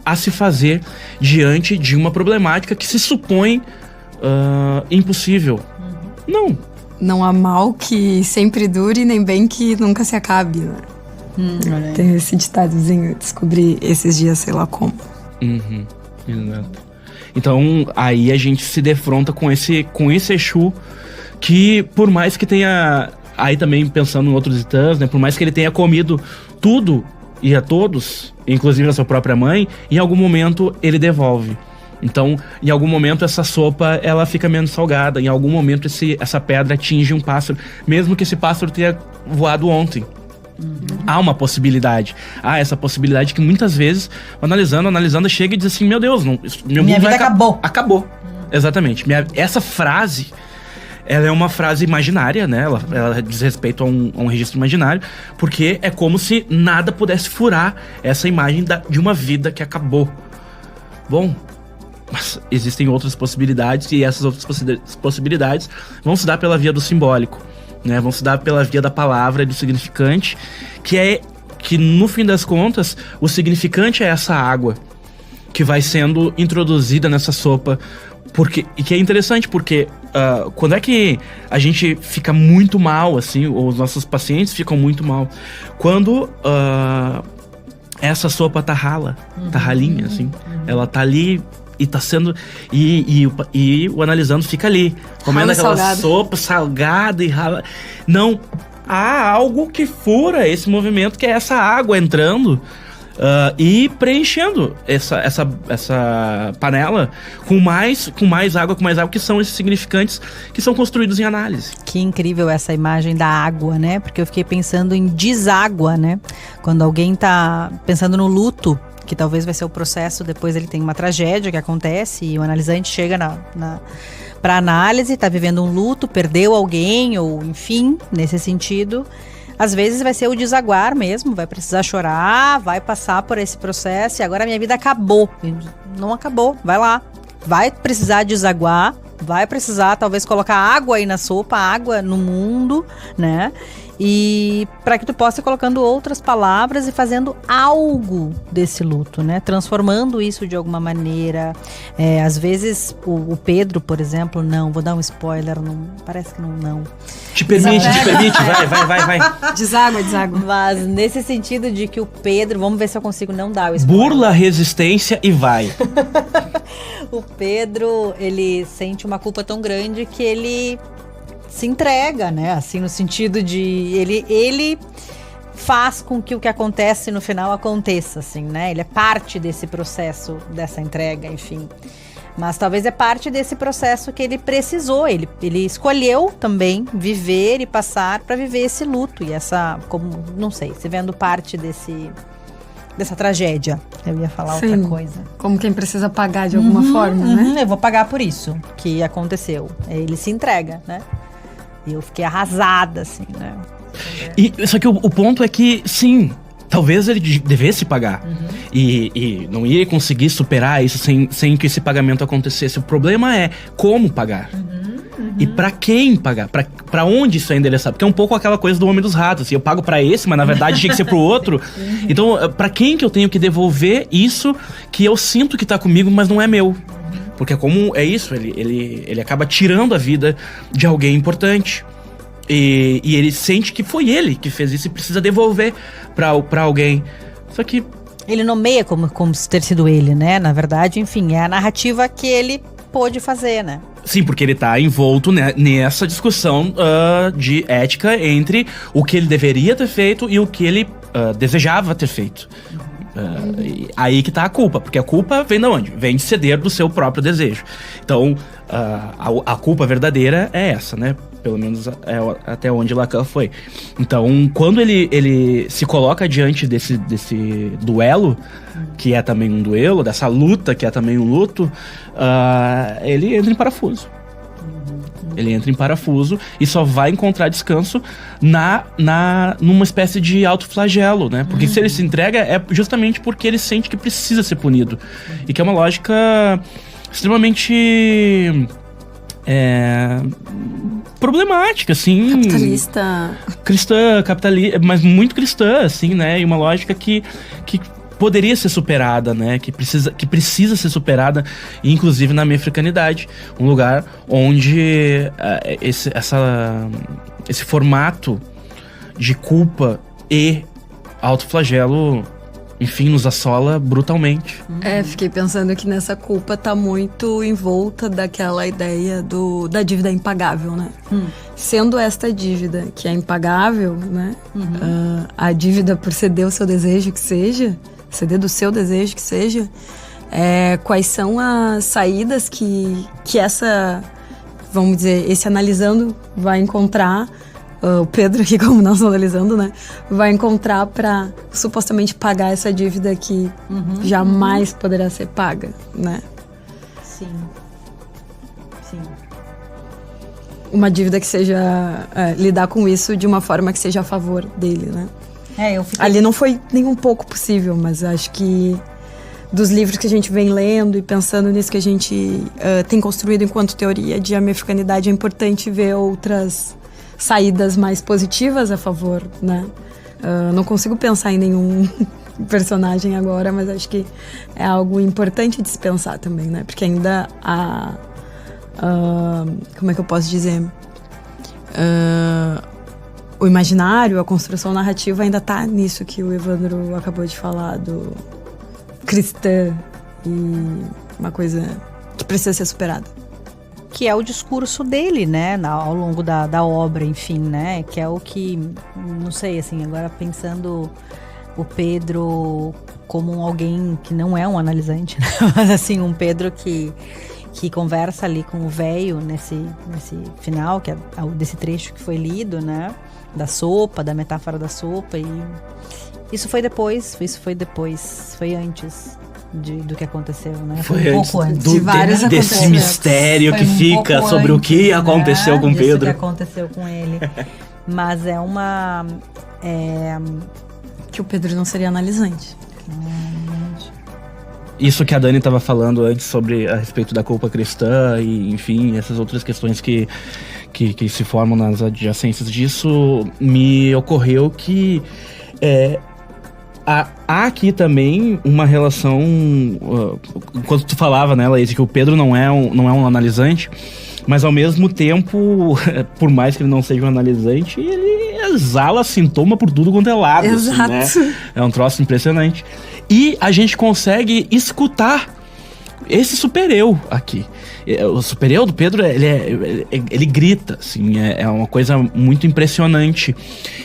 a se fazer diante de uma problemática que se supõe impossível. Não há mal que sempre dure, nem bem que nunca se acabe, né? Tem esse ditadozinho, eu descobri esses dias, sei lá como. Uhum, exato. Então, aí a gente se defronta com esse Exu, que por mais que tenha, aí também pensando em outros titãs, né, por mais que ele tenha comido tudo e a todos, inclusive a sua própria mãe, em algum momento ele devolve. Então, em algum momento essa sopa, ela fica menos salgada, em algum momento essa pedra atinge um pássaro, mesmo que esse pássaro tenha voado ontem. Há uma possibilidade. Há essa possibilidade que muitas vezes, analisando, chega e diz assim: meu Deus, minha vida acabou. Acabou. Exatamente. Essa frase, ela é uma frase imaginária, né? Ela diz respeito a um registro imaginário, porque é como se nada pudesse furar essa imagem de uma vida que acabou. Bom, mas existem outras possibilidades, e essas outras possibilidades vão se dar pela via do simbólico, né? Vão se dar pela via da palavra e do significante, que no fim das contas, o significante é essa água que vai sendo introduzida nessa sopa. E que é interessante, porque quando é que a gente fica muito mal, assim, ou os nossos pacientes ficam muito mal? Quando essa sopa tá ralinha, assim. Ela tá ali e tá sendo... E o analisando fica ali, comendo aquela sopa salgada e rala. Não, há algo que fura esse movimento, que é essa água entrando e preenchendo essa panela com mais água, que são esses significantes que são construídos em análise. Que incrível essa imagem da água, né? Porque eu fiquei pensando em deságua, né? Quando alguém tá pensando no luto, que talvez vai ser o processo, depois ele tem uma tragédia que acontece e o analisante chega para análise, tá vivendo um luto, perdeu alguém, ou enfim, nesse sentido. Às vezes vai ser o desaguar mesmo, vai precisar chorar, vai passar por esse processo e agora a minha vida acabou. Não acabou, vai lá. Vai precisar desaguar, vai precisar talvez colocar água aí na sopa, água no mundo, né? E para que tu possa ir colocando outras palavras e fazendo algo desse luto, né? Transformando isso de alguma maneira. Às vezes o Pedro, por exemplo, não, vou dar um spoiler, não, parece que não. Te permite, vai. Deságua. Mas nesse sentido de que o Pedro, vamos ver se eu consigo não dar o spoiler. Burla a resistência e vai. O Pedro, ele sente uma culpa tão grande que ele se entrega, né? Assim, no sentido de ele faz com que o que acontece no final aconteça, assim, né? Ele é parte desse processo, dessa entrega, enfim. Mas talvez é parte desse processo que ele precisou, ele escolheu também viver e passar para viver esse luto e essa, como, não sei, se vendo parte dessa tragédia. Eu ia falar Sim, outra coisa. Como quem precisa pagar de alguma forma, né? Eu vou pagar por isso que aconteceu. Ele se entrega, né? E eu fiquei arrasada, assim, né? Só que o ponto é que, sim, talvez ele devesse pagar. E não ia conseguir superar isso sem que esse pagamento acontecesse. O problema é como pagar. E pra quem pagar? Pra onde isso é endereçado? Porque é um pouco aquela coisa do Homem dos Ratos. Assim, eu pago pra esse, mas na verdade tinha que ser pro outro. Então, pra quem que eu tenho que devolver isso que eu sinto que tá comigo, mas não é meu? Porque como é isso, ele acaba tirando a vida de alguém importante. E ele sente que foi ele que fez isso e precisa devolver pra alguém. Só que... Ele nomeia como se ter sido ele, né? Na verdade, enfim, é a narrativa que ele pôde fazer, né? Sim, porque ele tá envolto nessa discussão de ética entre o que ele deveria ter feito e o que ele desejava ter feito. Aí que tá a culpa, porque a culpa vem de onde? Vem de ceder do seu próprio desejo. Então, a culpa verdadeira é essa, né? Pelo menos até onde Lacan foi. Então, quando ele se coloca diante desse duelo, que é também um duelo, dessa luta, que é também um luto, ele entra em parafuso. Ele entra em parafuso e só vai encontrar descanso numa espécie de autoflagelo, né? Porque se ele se entrega é justamente porque ele sente que precisa ser punido. E que é uma lógica extremamente problemática, assim. Capitalista. Cristã, capitalista, mas muito cristã, assim, né? E uma lógica que poderia ser superada, né? Que precisa ser superada, inclusive na minha africanidade. Um lugar onde esse formato de culpa e autoflagelo, enfim, nos assola brutalmente. Fiquei pensando que nessa culpa tá muito envolta daquela ideia da dívida impagável, né? Sendo esta dívida que é impagável, né? A dívida por ceder o seu desejo que seja, ceder do seu desejo que seja, quais são as saídas que essa, vamos dizer, esse analisando vai encontrar, o Pedro aqui como nós analisando, né, vai encontrar para supostamente pagar essa dívida que jamais poderá ser paga, né? Sim. Uma dívida que seja, lidar com isso de uma forma que seja a favor dele, né? Ali não foi nem um pouco possível, mas acho que dos livros que a gente vem lendo e pensando nisso que a gente tem construído enquanto teoria de americanidade, é importante ver outras saídas mais positivas a favor, né? Não consigo pensar em nenhum personagem agora, mas acho que é algo importante de se pensar também, né? Porque ainda há... como é que eu posso dizer? O imaginário, a construção narrativa ainda tá nisso que o Evandro acabou de falar, do cristã, e uma coisa que precisa ser superada. Que é o discurso dele, né, ao longo da obra, enfim, né, que é o que, não sei, assim, agora pensando o Pedro como alguém que não é um analisante, né? Mas assim, um Pedro que conversa ali com o velho nesse final, que é desse trecho que foi lido, né, da sopa, da metáfora da sopa, e isso foi depois, foi antes do que aconteceu, né? Foi um pouco antes. De vários desse mistério que fica sobre o que aconteceu com Pedro. O que aconteceu com ele. Mas é uma... Que o Pedro não seria analisante. Isso que a Dani estava falando antes a respeito da culpa cristã e, enfim, essas outras questões que se formam nas adjacências disso, me ocorreu que há aqui também uma relação, enquanto tu falava, né, Laís, que o Pedro não é um analisante, mas ao mesmo tempo, por mais que ele não seja um analisante, ele exala sintoma por tudo quanto é lado. Exato. Assim, né? É um troço impressionante. E a gente consegue escutar esse super-eu aqui. O super-eu do Pedro, ele grita, assim, é uma coisa muito impressionante.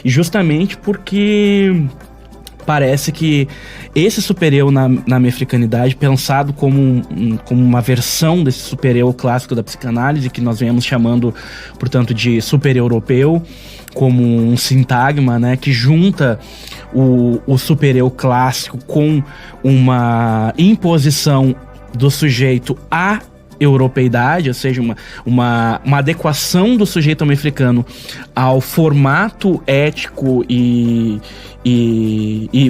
E justamente porque parece que esse super-eu na mefricanidade, pensado como uma versão desse super-eu clássico da psicanálise, que nós viemos chamando, portanto, de super-europeu, como um sintagma, né, que junta o super-eu clássico com uma imposição do sujeito à europeidade, ou seja, uma adequação do sujeito americano ao formato ético e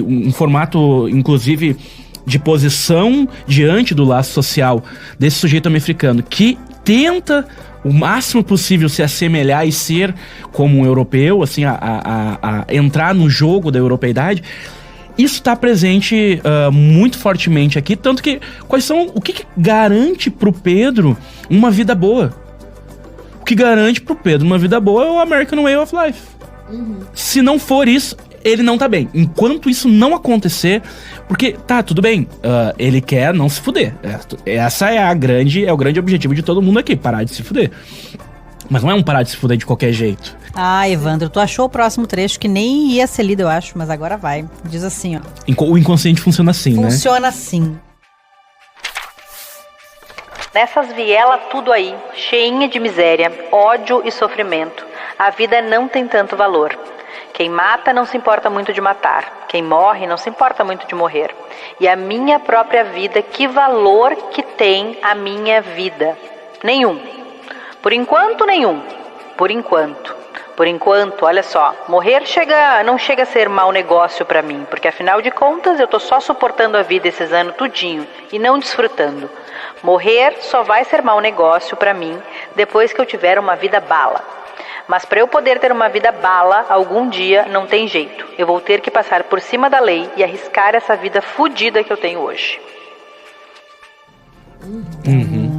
um formato, inclusive, de posição diante do laço social desse sujeito americano, que tenta o máximo possível se assemelhar e ser como um europeu, assim, a entrar no jogo da europeidade. Isso está presente muito fortemente aqui, tanto que o que garante pro Pedro uma vida boa? O que garante pro Pedro uma vida boa é o American Way of Life. Se não for isso, ele não tá bem. Enquanto isso não acontecer, porque tá, tudo bem, ele quer não se fuder. Essa é o grande objetivo de todo mundo aqui, parar de se fuder. Mas não é um parar de se fuder de qualquer jeito. Ah, Evandro, tu achou o próximo trecho que nem ia ser lido, eu acho, mas agora vai. Diz assim, ó. O inconsciente funciona assim, né? Funciona assim. Nessas vielas tudo aí, cheinha de miséria, ódio e sofrimento, a vida não tem tanto valor. Quem mata não se importa muito de matar. Quem morre não se importa muito de morrer. E a minha própria vida, que valor que tem a minha vida? Nenhum. Por enquanto, nenhum. Por enquanto. Por enquanto, olha só, morrer não chega a ser mau negócio pra mim, porque afinal de contas eu tô só suportando a vida esses anos tudinho e não desfrutando. Morrer só vai ser mau negócio pra mim depois que eu tiver uma vida bala. Mas para eu poder ter uma vida bala, algum dia não tem jeito. Eu vou ter que passar por cima da lei e arriscar essa vida fodida que eu tenho hoje.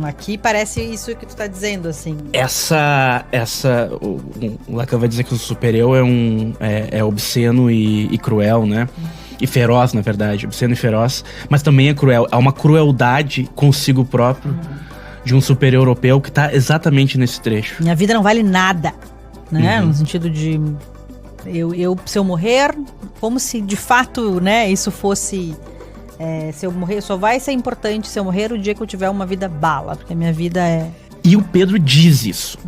Aqui parece isso que tu tá dizendo, assim. O Lacan vai dizer que o super-eu é obsceno e cruel, né? E feroz, na verdade. Obsceno e feroz. Mas também é cruel. Há uma crueldade consigo próprio de um super-europeu que tá exatamente nesse trecho. Minha vida não vale nada, né? No sentido de... se eu morrer, como se de fato, né, isso fosse... se eu morrer, só vai ser importante se eu morrer o dia que eu tiver uma vida bala, porque a minha vida é... E o Pedro diz isso.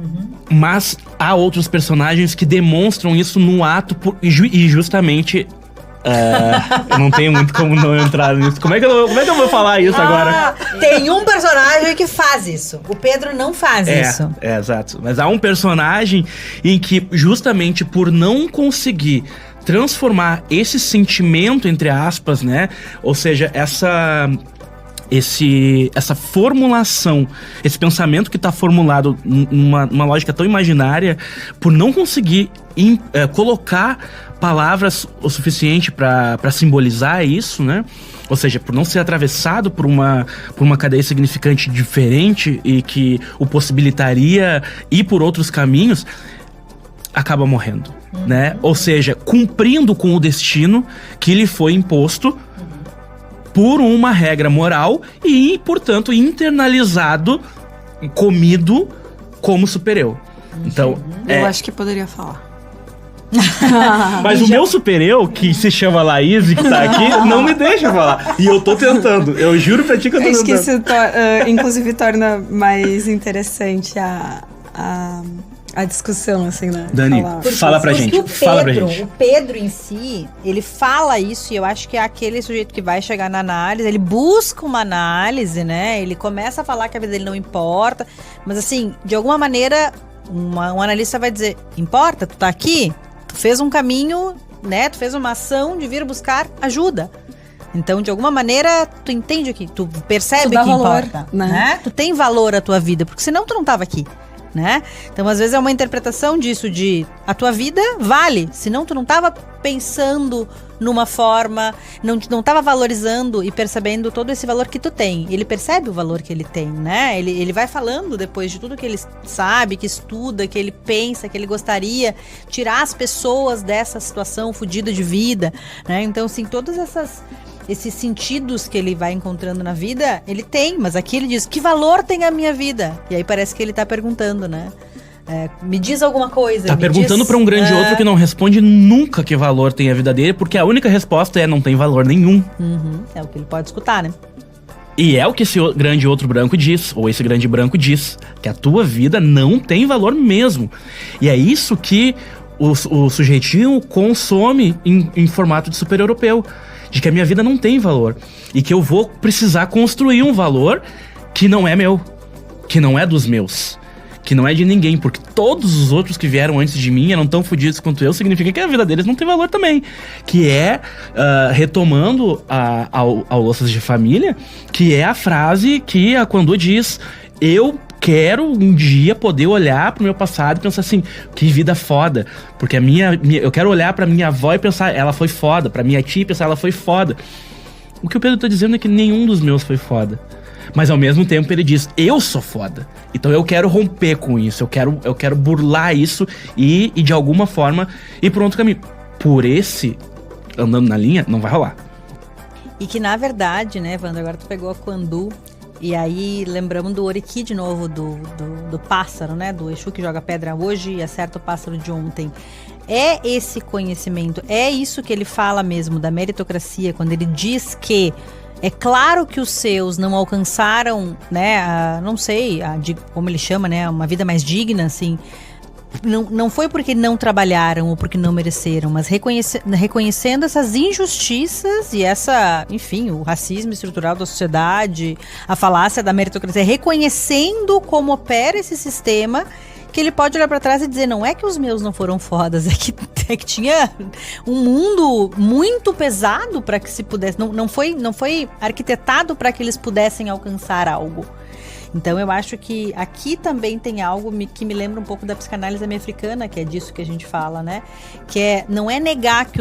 Mas há outros personagens que demonstram isso no ato e justamente... eu não tenho muito como não entrar nisso. Como é que eu vou falar isso agora? Tem um personagem que faz isso. O Pedro não faz isso. Exato. Mas há um personagem em que, justamente por não conseguir transformar esse sentimento, entre aspas, né? Ou seja, essa formulação, esse pensamento que está formulado numa lógica tão imaginária, por não conseguir colocar palavras o suficiente para simbolizar isso, né? Ou seja, por não ser atravessado por uma cadeia significante diferente e que o possibilitaria ir por outros caminhos, acaba morrendo, né? Ou seja, cumprindo com o destino que lhe foi imposto por uma regra moral e, portanto, internalizado, comido como super-eu. Então, eu acho que poderia falar. Mas o meu super-eu, que se chama Laís e que tá aqui, não me deixa falar. E eu tô tentando. Eu juro pra ti que eu tô tentando. Acho que isso, inclusive, torna mais interessante a discussão, assim, né? Dani, fala pra gente. O Pedro em si, ele fala isso, e eu acho que é aquele sujeito que vai chegar na análise, ele busca uma análise, né? Ele começa a falar que a vida dele não importa, mas assim, de alguma maneira, um analista vai dizer, importa? Tu tá aqui? Tu fez um caminho, né? Tu fez uma ação de vir buscar ajuda. Então, de alguma maneira, tu entende aqui, tu percebe que valor, importa, né? Tu tem valor à tua vida, porque senão tu não tava aqui. Né? Então, às vezes é uma interpretação disso, de a tua vida vale, senão tu não estava pensando numa forma, não estava valorizando e percebendo todo esse valor que tu tem. Ele percebe o valor que ele tem, né? Ele vai falando depois de tudo que ele sabe, que estuda, que ele pensa, que ele gostaria tirar as pessoas dessa situação fodida de vida, né? Então, assim, todas essas esses sentidos que ele vai encontrando na vida, ele tem, mas aqui ele diz, que valor tem a minha vida? E aí parece que ele tá perguntando, né? Me diz alguma coisa. Tá perguntando pra um grande outro que não responde nunca que valor tem a vida dele, porque a única resposta é não tem valor nenhum. É o que ele pode escutar, né? E é o que esse grande outro branco diz, ou esse grande branco diz, que a tua vida não tem valor mesmo. E é isso que o sujeitinho consome em formato de super europeu, de que a minha vida não tem valor, e que eu vou precisar construir um valor que não é meu, que não é dos meus, que não é de ninguém, porque todos os outros que vieram antes de mim eram tão fodidos quanto eu, significa que a vida deles não tem valor também. Que é, retomando ao Louças de Família, que é a frase que a Quandu diz, eu quero um dia poder olhar pro meu passado e pensar assim, que vida foda, porque eu quero olhar pra minha avó e pensar, ela foi foda, pra minha tia e pensar, ela foi foda. O que o Pedro tá dizendo é que nenhum dos meus foi foda. Mas ao mesmo tempo ele diz, eu sou foda. Então eu quero romper com isso, eu quero burlar isso e de alguma forma ir por outro caminho. Por esse, andando na linha, não vai rolar. E que na verdade, né, Wanda, agora tu pegou a Quandu, e aí lembramos do Oriki de novo, do pássaro, né, do Exu que joga pedra hoje e acerta o pássaro de ontem. É esse conhecimento, é isso que ele fala mesmo da meritocracia, quando ele diz que é claro que os seus não alcançaram, né, não sei, como ele chama, né, uma vida mais digna, assim. Não foi porque não trabalharam ou porque não mereceram, mas reconhecendo essas injustiças e enfim, o racismo estrutural da sociedade, a falácia da meritocracia, reconhecendo como opera esse sistema, que ele pode olhar pra trás e dizer, não é que os meus não foram fodas, é que tinha um mundo muito pesado para que se pudesse, não foi arquitetado para que eles pudessem alcançar algo. Então eu acho que aqui também tem algo que me lembra um pouco da psicanálise americana, que é disso que a gente fala, né? Que não é negar que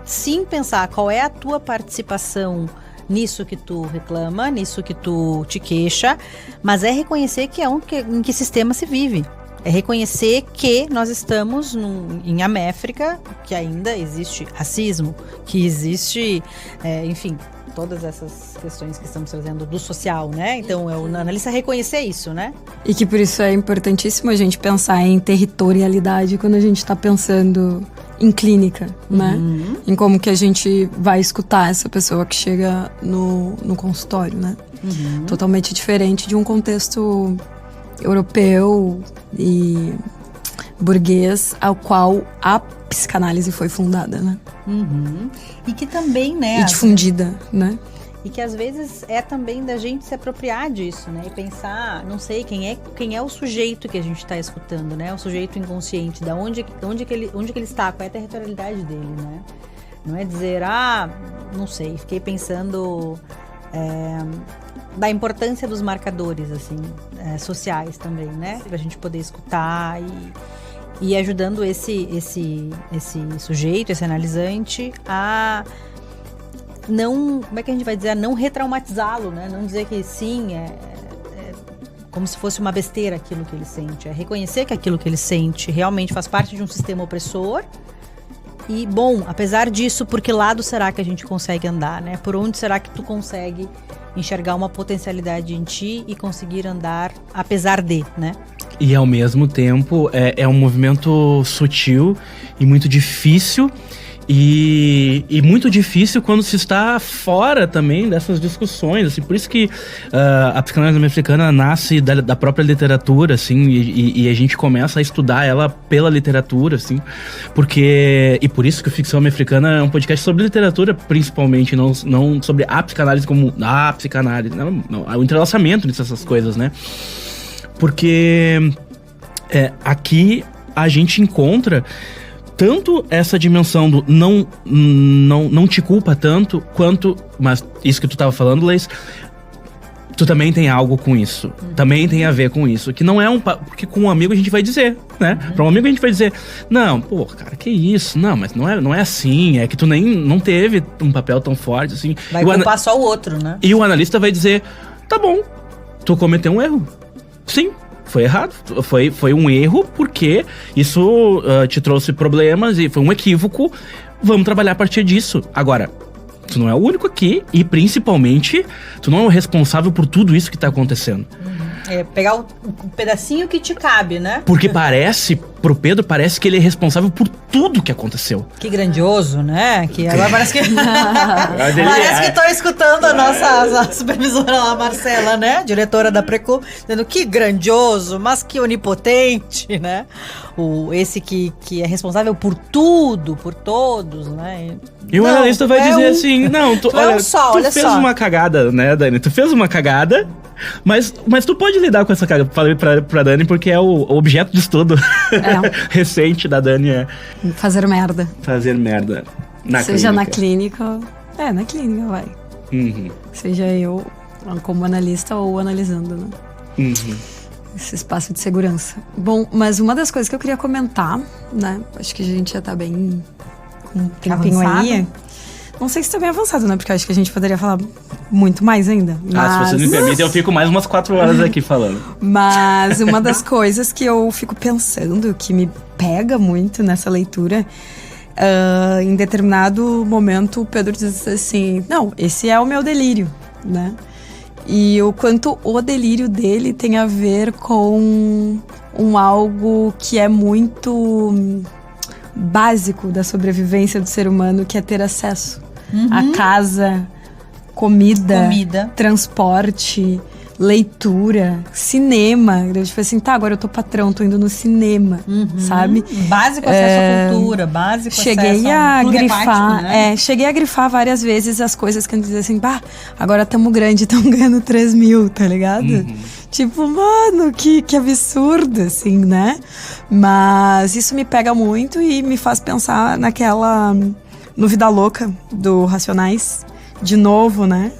sim pensar qual é a tua participação nisso que tu reclama, nisso que tu te queixa, mas é reconhecer que em que sistema se vive. É reconhecer que nós estamos em Améfrica, que ainda existe racismo, que existe, enfim, todas essas questões que estamos trazendo do social, né? Então, o analista reconhecer isso, né? E que por isso é importantíssimo a gente pensar em territorialidade quando a gente está pensando em clínica, né? Em como que a gente vai escutar essa pessoa que chega no consultório, né? Totalmente diferente de um contexto europeu e burguês ao qual a psicanálise foi fundada, né? E que também, né? E difundida, né? E que às vezes é também da gente se apropriar disso, né? E pensar, não sei, quem é o sujeito que a gente está escutando, né? O sujeito inconsciente, onde que ele está, qual é a territorialidade dele, né? Não é dizer, não sei, fiquei pensando da importância dos marcadores, assim, sociais também, né? Pra gente poder escutar e ajudando esse sujeito, esse analisante a não, como é que a gente vai dizer, a não retraumatizá-lo, né? Não dizer que sim, como se fosse uma besteira aquilo que ele sente. É reconhecer que aquilo que ele sente realmente faz parte de um sistema opressor. E, bom, apesar disso, por que lado será que a gente consegue andar, né? Por onde será que tu consegue enxergar uma potencialidade em ti e conseguir andar apesar de, né? E ao mesmo tempo é um movimento sutil e muito difícil. E muito difícil quando se está fora também dessas discussões, assim, por isso que a psicanálise americana nasce da própria literatura, assim, e a gente começa a estudar ela pela literatura, assim, e por isso que o Ficção Americana é um podcast sobre literatura, principalmente, não sobre a psicanálise como a psicanálise, não, o entrelaçamento dessas coisas, né? Porque aqui a gente encontra tanto essa dimensão do não te culpa tanto, quanto, mas isso que tu tava falando, Leis, tu também tem algo com isso, também tem a ver com isso, que não é porque com um amigo a gente vai dizer, né? Pra um amigo a gente vai dizer, não, pô, cara, que isso, não, mas não é assim, é que tu não teve um papel tão forte, assim. Vai culpar só o outro, né? E o analista vai dizer, tá bom, tu cometeu um erro, sim. Foi errado, foi um erro porque isso te trouxe problemas e foi um equívoco, vamos trabalhar a partir disso. Agora, Tu não é o único aqui e, principalmente, tu não é o responsável por tudo isso que tá acontecendo. É, pegar o pedacinho que te cabe, né? Porque pro Pedro, parece que ele é responsável por tudo que aconteceu. Que grandioso, né? Que agora parece que... parece que tô escutando a nossa supervisora lá, Marcela, né? Diretora da Precu, dizendo que grandioso, mas que onipotente, né? Esse que é responsável por tudo, por todos, né? E o analista vai dizer assim, não, tu fez uma cagada, né, Dani? Tu fez uma cagada, mas tu pode lidar com essa cagada. Falei pra Dani porque é o objeto de estudo recente da Dani é... Fazer merda. Fazer merda na Seja clínica. na clínica. Na clínica, vai. Uhum. Seja eu como analista ou analisando, né? Uhum. Esse espaço de segurança. Bom, mas uma das coisas que eu queria comentar, né? Acho que a gente já tá bem com um tempinho aí. Não sei se tá bem avançado, né? Porque eu acho que a gente poderia falar muito mais ainda. Mas... se vocês me permitem, eu fico mais umas 4 horas aqui falando. Mas uma das coisas que eu fico pensando, que me pega muito nessa leitura, em determinado momento o Pedro diz assim, não, esse é o meu delírio, né? E o quanto o delírio dele tem a ver com algo que é muito básico da sobrevivência do ser humano, que é ter acesso a casa, comida, transporte, leitura, cinema. Eu tipo assim, tá, agora eu tô patrão, tô indo no cinema, sabe? Básico acesso à cultura, básico cheguei acesso a tudo grifar, hepático, né? Cheguei a grifar várias vezes as coisas que eu dizia assim, agora tamo grande, tamo ganhando 3 mil, tá ligado? Tipo, mano, que absurdo, assim, né? Mas isso me pega muito e me faz pensar no Vida Louca, do Racionais, de novo, né?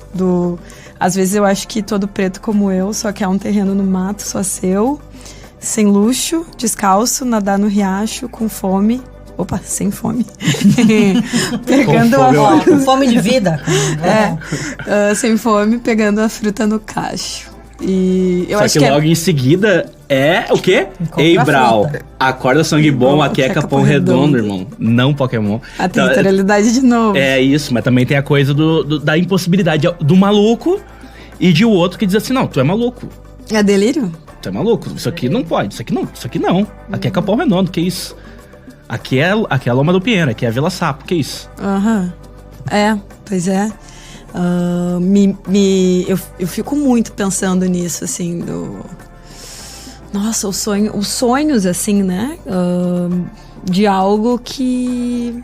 Às vezes eu acho que todo preto como eu só quer um terreno no mato, só seu, sem luxo, descalço, nadar no riacho, com fome. Opa, sem fome. Pegando com fome de vida. Sem fome, pegando a fruta no cacho. E eu acho que logo em seguida é o quê? Ei, Brau, acorda sangue bom, aqui é Capão Redondo, irmão. Não Pokémon. A territorialidade de novo. É isso, mas também tem a coisa da impossibilidade do maluco e de o outro que diz assim, não, tu é maluco. É delírio? Tu é maluco, isso aqui não pode, isso aqui não. Aqui é Capão Redondo, que isso? Aqui é a Loma do Pinheiro, aqui é a Vila Sapo, que isso? Pois é. Eu fico muito pensando nisso, assim, Nossa, os sonhos, assim, né? De algo que...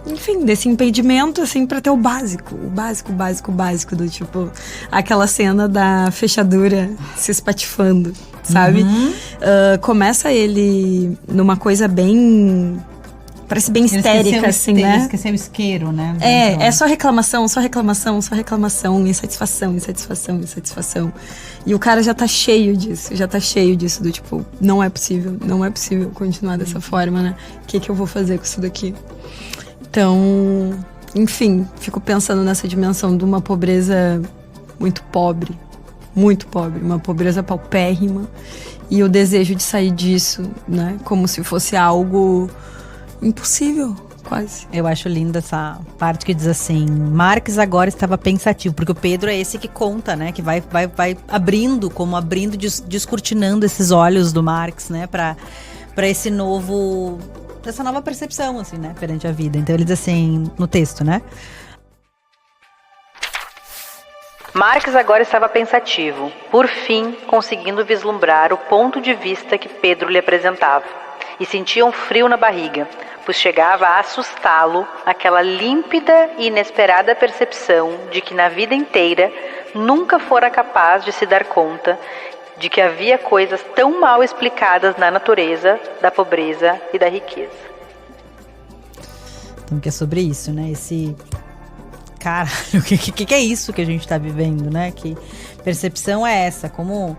Enfim, desse impedimento, assim, pra ter o básico do tipo... Aquela cena da fechadura se espatifando, sabe? Começa ele numa coisa bem... Parece bem histérica, assim, né? Esqueceu o isqueiro, né? É só reclamação, insatisfação. E o cara já tá cheio disso, do tipo, não é possível continuar dessa forma, né? O que eu vou fazer com isso daqui? Então, enfim, fico pensando nessa dimensão de uma pobreza muito pobre, uma pobreza paupérrima, e o desejo de sair disso, né? Como se fosse algo... impossível, quase. Eu acho linda essa parte que diz assim, Marx agora estava pensativo, porque o Pedro é esse que conta, né, que vai abrindo, descortinando esses olhos do Marx, né, pra essa nova percepção, assim, né, perante a vida. Então ele diz assim, no texto, né, Marx agora estava pensativo, por fim conseguindo vislumbrar o ponto de vista que Pedro lhe apresentava. E sentia um frio na barriga, pois chegava a assustá-lo aquela límpida e inesperada percepção de que na vida inteira nunca fora capaz de se dar conta de que havia coisas tão mal explicadas na natureza da pobreza e da riqueza. Então, que é sobre isso, né? Esse... Caralho, o que é isso que a gente tá vivendo, né? Que percepção é essa? Como...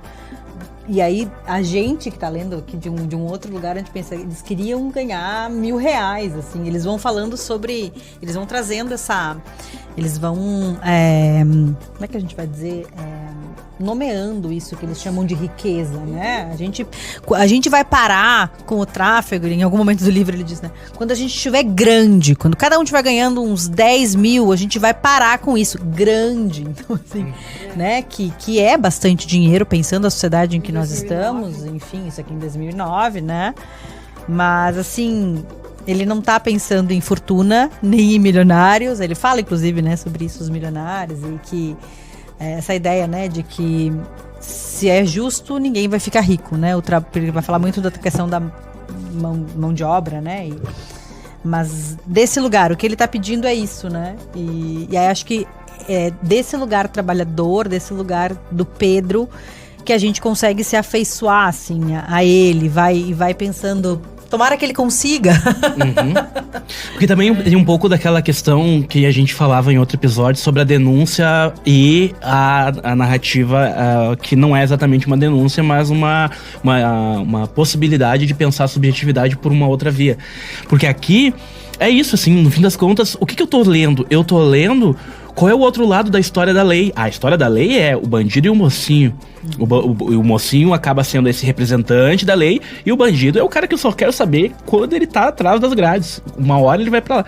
E aí, a gente que tá lendo aqui de um outro lugar, a gente pensa, eles queriam ganhar R$1.000, assim. Eles vão falando sobre... Eles vão trazendo eles vão, como é que a gente vai dizer, nomeando isso que eles chamam de riqueza, né? A gente vai parar com o tráfego, em algum momento do livro ele diz, né? Quando a gente estiver grande, quando cada um estiver ganhando uns 10 mil, a gente vai parar com isso, grande. Então, assim, né? Que é bastante dinheiro, pensando a sociedade em que nós estamos, enfim, isso aqui em 2009, né? Mas, assim, ele não tá pensando em fortuna, nem em milionários, ele fala, inclusive, né, sobre isso, os milionários, e que essa ideia, né, de que se é justo, ninguém vai ficar rico, né? Ele vai falar muito da questão da mão de obra, né? Mas desse lugar, o que ele está pedindo é isso, né? E aí acho que desse lugar trabalhador, desse lugar do Pedro, que a gente consegue se afeiçoar, assim, a ele, vai pensando... Tomara que ele consiga. Uhum. Porque também tem um pouco daquela questão que a gente falava em outro episódio sobre a denúncia e a narrativa, que não é exatamente uma denúncia, mas uma possibilidade de pensar a subjetividade por uma outra via. Porque aqui é isso, assim, no fim das contas, o que eu tô lendo? Eu tô lendo qual é o outro lado da história da lei. A história da lei é o bandido e o mocinho. O mocinho acaba sendo esse representante da lei, e o bandido é o cara que eu só quero saber quando ele tá atrás das grades. Uma hora ele vai pra lá.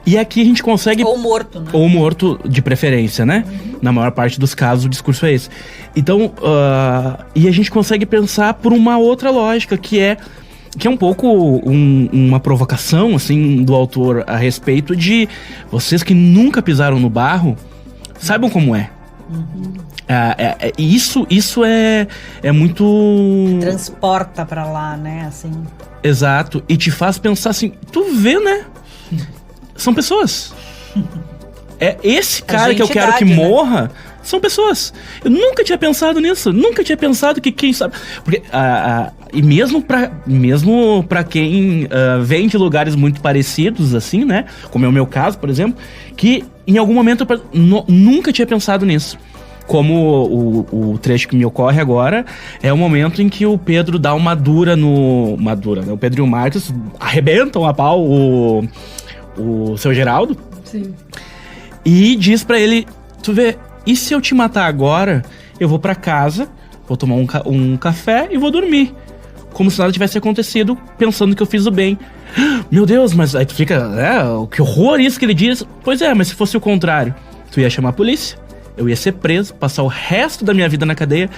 E aqui a gente consegue... Ou morto, né? Ou morto, de preferência, né? Na maior parte dos casos, o discurso é esse. Então, e a gente consegue pensar por uma outra lógica, que é um pouco uma provocação, assim, do autor a respeito de vocês que nunca pisaram no barro, saibam como é. Isso é muito... Transporta pra lá, né, assim. Exato, e te faz pensar assim, tu vê, né? São pessoas. É esse cara que eu quero que morra, são pessoas. Eu nunca tinha pensado nisso. Nunca tinha pensado que quem sabe... Porque, e mesmo pra quem vem de lugares muito parecidos, assim, né? Como é o meu caso, por exemplo, que em algum momento eu nunca tinha pensado nisso. Como o trecho que me ocorre agora é o momento em que o Pedro dá uma dura né? O Pedro e o Marcos arrebentam a pau o seu Geraldo. Sim. E diz pra ele, tu vê, e se eu te matar agora, eu vou pra casa, vou tomar um café e vou dormir. Como se nada tivesse acontecido, pensando que eu fiz o bem. Meu Deus, mas aí tu fica, que horror isso que ele diz. Pois é, mas se fosse o contrário, tu ia chamar a polícia, eu ia ser preso, passar o resto da minha vida na cadeia,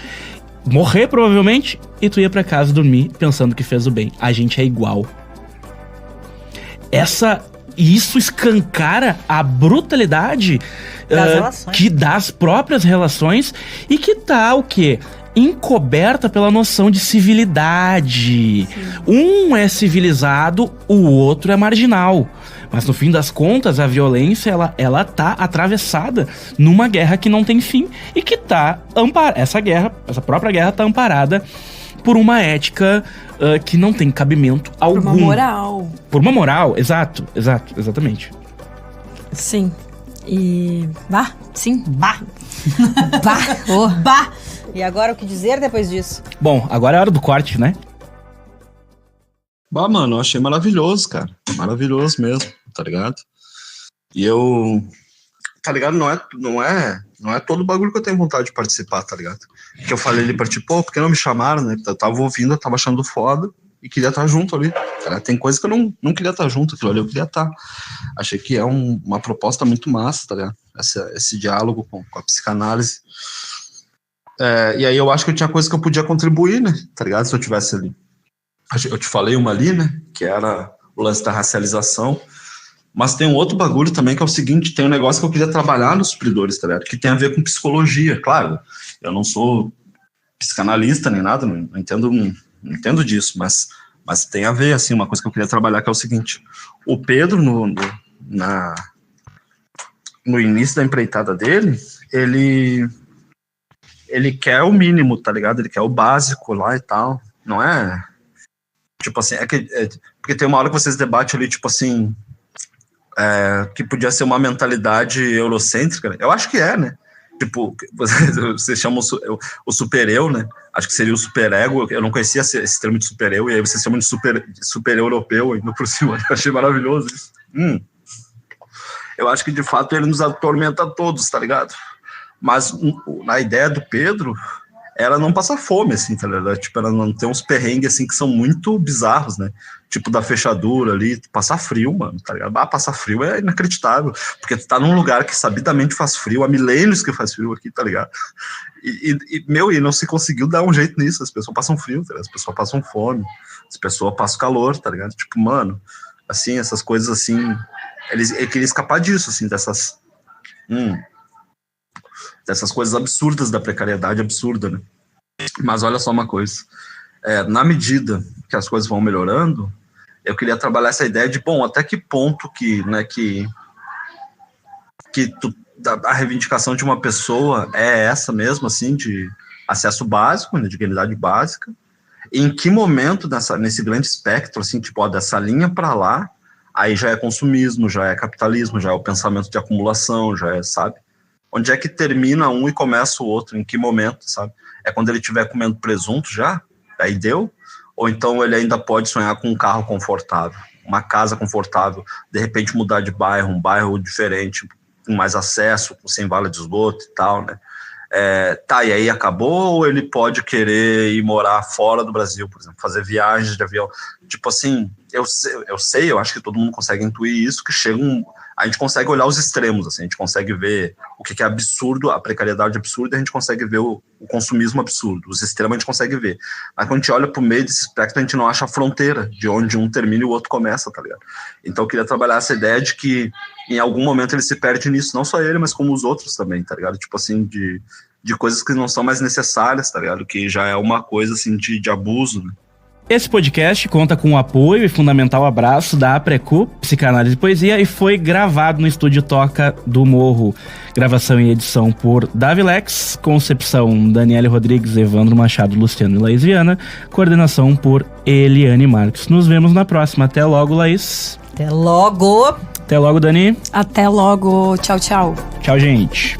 morrer provavelmente, e tu ia pra casa dormir pensando que fez o bem. A gente é igual. Isso escancara a brutalidade que das próprias relações, e que tá o quê? Encoberta pela noção de civilidade. Sim. Um é civilizado, o outro é marginal. Mas no fim das contas, a violência, ela tá atravessada numa guerra que não tem fim, e que tá amparada. Essa própria guerra tá amparada por uma ética que não tem cabimento algum. Por uma moral. Por uma moral, exatamente. Sim. E... Sim. Bah! E agora o que dizer depois disso? Bom, agora é a hora do corte, né? Bah, mano, eu achei maravilhoso, cara. Maravilhoso mesmo, tá ligado? E eu... Tá ligado? Não é todo o bagulho que eu tenho vontade de participar, tá ligado? Que eu falei ali pra ti, pô, por que não me chamaram, né? Eu tava ouvindo, eu tava achando foda e queria estar junto ali. Tá? Tem coisa que eu não queria estar junto, aquilo ali eu queria estar. Achei que é uma proposta muito massa, tá ligado? Esse diálogo com a psicanálise. E aí eu acho que eu tinha coisa que eu podia contribuir, né? Tá ligado? Se eu tivesse ali. Eu te falei uma ali, né? Que era o lance da racialização. Mas tem um outro bagulho também que é o seguinte, tem um negócio que eu queria trabalhar nos supridores, tá ligado? Que tem a ver com psicologia, claro. Eu não sou psicanalista nem nada, não entendo disso, mas tem a ver, assim, uma coisa que eu queria trabalhar, que é o seguinte. O Pedro, no início da empreitada dele, ele quer o mínimo, tá ligado? Ele quer o básico lá e tal. Não é... Tipo assim, porque tem uma hora que vocês debatem ali, tipo assim... que podia ser uma mentalidade eurocêntrica, né? Eu acho que é, né? Tipo, vocês chamam o super-eu, né? Acho que seria o super-ego. Eu não conhecia esse termo de super-eu, e aí vocês chamam de super-europeu, ainda por cima. Eu achei maravilhoso isso. eu acho que de fato ele nos atormenta a todos, tá ligado? Mas a ideia do Pedro era não passar fome, assim, tá ligado? Tipo, ela não tem uns perrengues, assim, que são muito bizarros, né? Tipo, da fechadura ali, passar frio, mano, tá ligado? Passar frio é inacreditável, porque tu tá num lugar que sabidamente faz frio, há milênios que faz frio aqui, tá ligado? E não se conseguiu dar um jeito nisso, as pessoas passam frio, tá ligado? As pessoas passam fome, as pessoas passam calor, tá ligado? Tipo, mano, assim, essas coisas, assim, ele queria escapar disso, assim, dessas coisas absurdas da precariedade absurda, né? Mas olha só uma coisa, na medida que as coisas vão melhorando, eu queria trabalhar essa ideia de, bom, até que ponto que a reivindicação de uma pessoa é essa mesmo, assim, de acesso básico, né, dignidade básica, em que momento nesse grande espectro, assim, tipo, dessa linha para lá, aí já é consumismo, já é capitalismo, já é o pensamento de acumulação, já é, sabe? Onde é que termina um e começa o outro? Em que momento, sabe? É quando ele estiver comendo presunto já? Aí deu? Ou então ele ainda pode sonhar com um carro confortável, uma casa confortável, de repente mudar de bairro, um bairro diferente, com mais acesso, sem vala de esgoto e tal, né? E aí acabou? Ou ele pode querer ir morar fora do Brasil, por exemplo, fazer viagens de avião? Tipo assim, eu acho que todo mundo consegue intuir isso, que a gente consegue olhar os extremos, assim, a gente consegue ver o que é absurdo, a precariedade absurda, a gente consegue ver o consumismo absurdo, os extremos a gente consegue ver. Mas quando a gente olha pro meio desse espectro, a gente não acha a fronteira de onde um termina e o outro começa, tá ligado? Então eu queria trabalhar essa ideia de que em algum momento ele se perde nisso, não só ele, mas como os outros também, tá ligado? Tipo assim, de coisas que não são mais necessárias, tá ligado? Que já é uma coisa, assim, de abuso, né? Esse podcast conta com o apoio e fundamental abraço da Aprecu, Psicanálise e Poesia, e foi gravado no Estúdio Toca do Morro. Gravação e edição por Davi Lex, concepção Daniele Rodrigues, Evandro Machado, Luciano e Laís Viana, coordenação por Eliane Marques. Nos vemos na próxima. Até logo, Laís. Até logo. Até logo, Dani. Até logo. Tchau, tchau. Tchau, gente.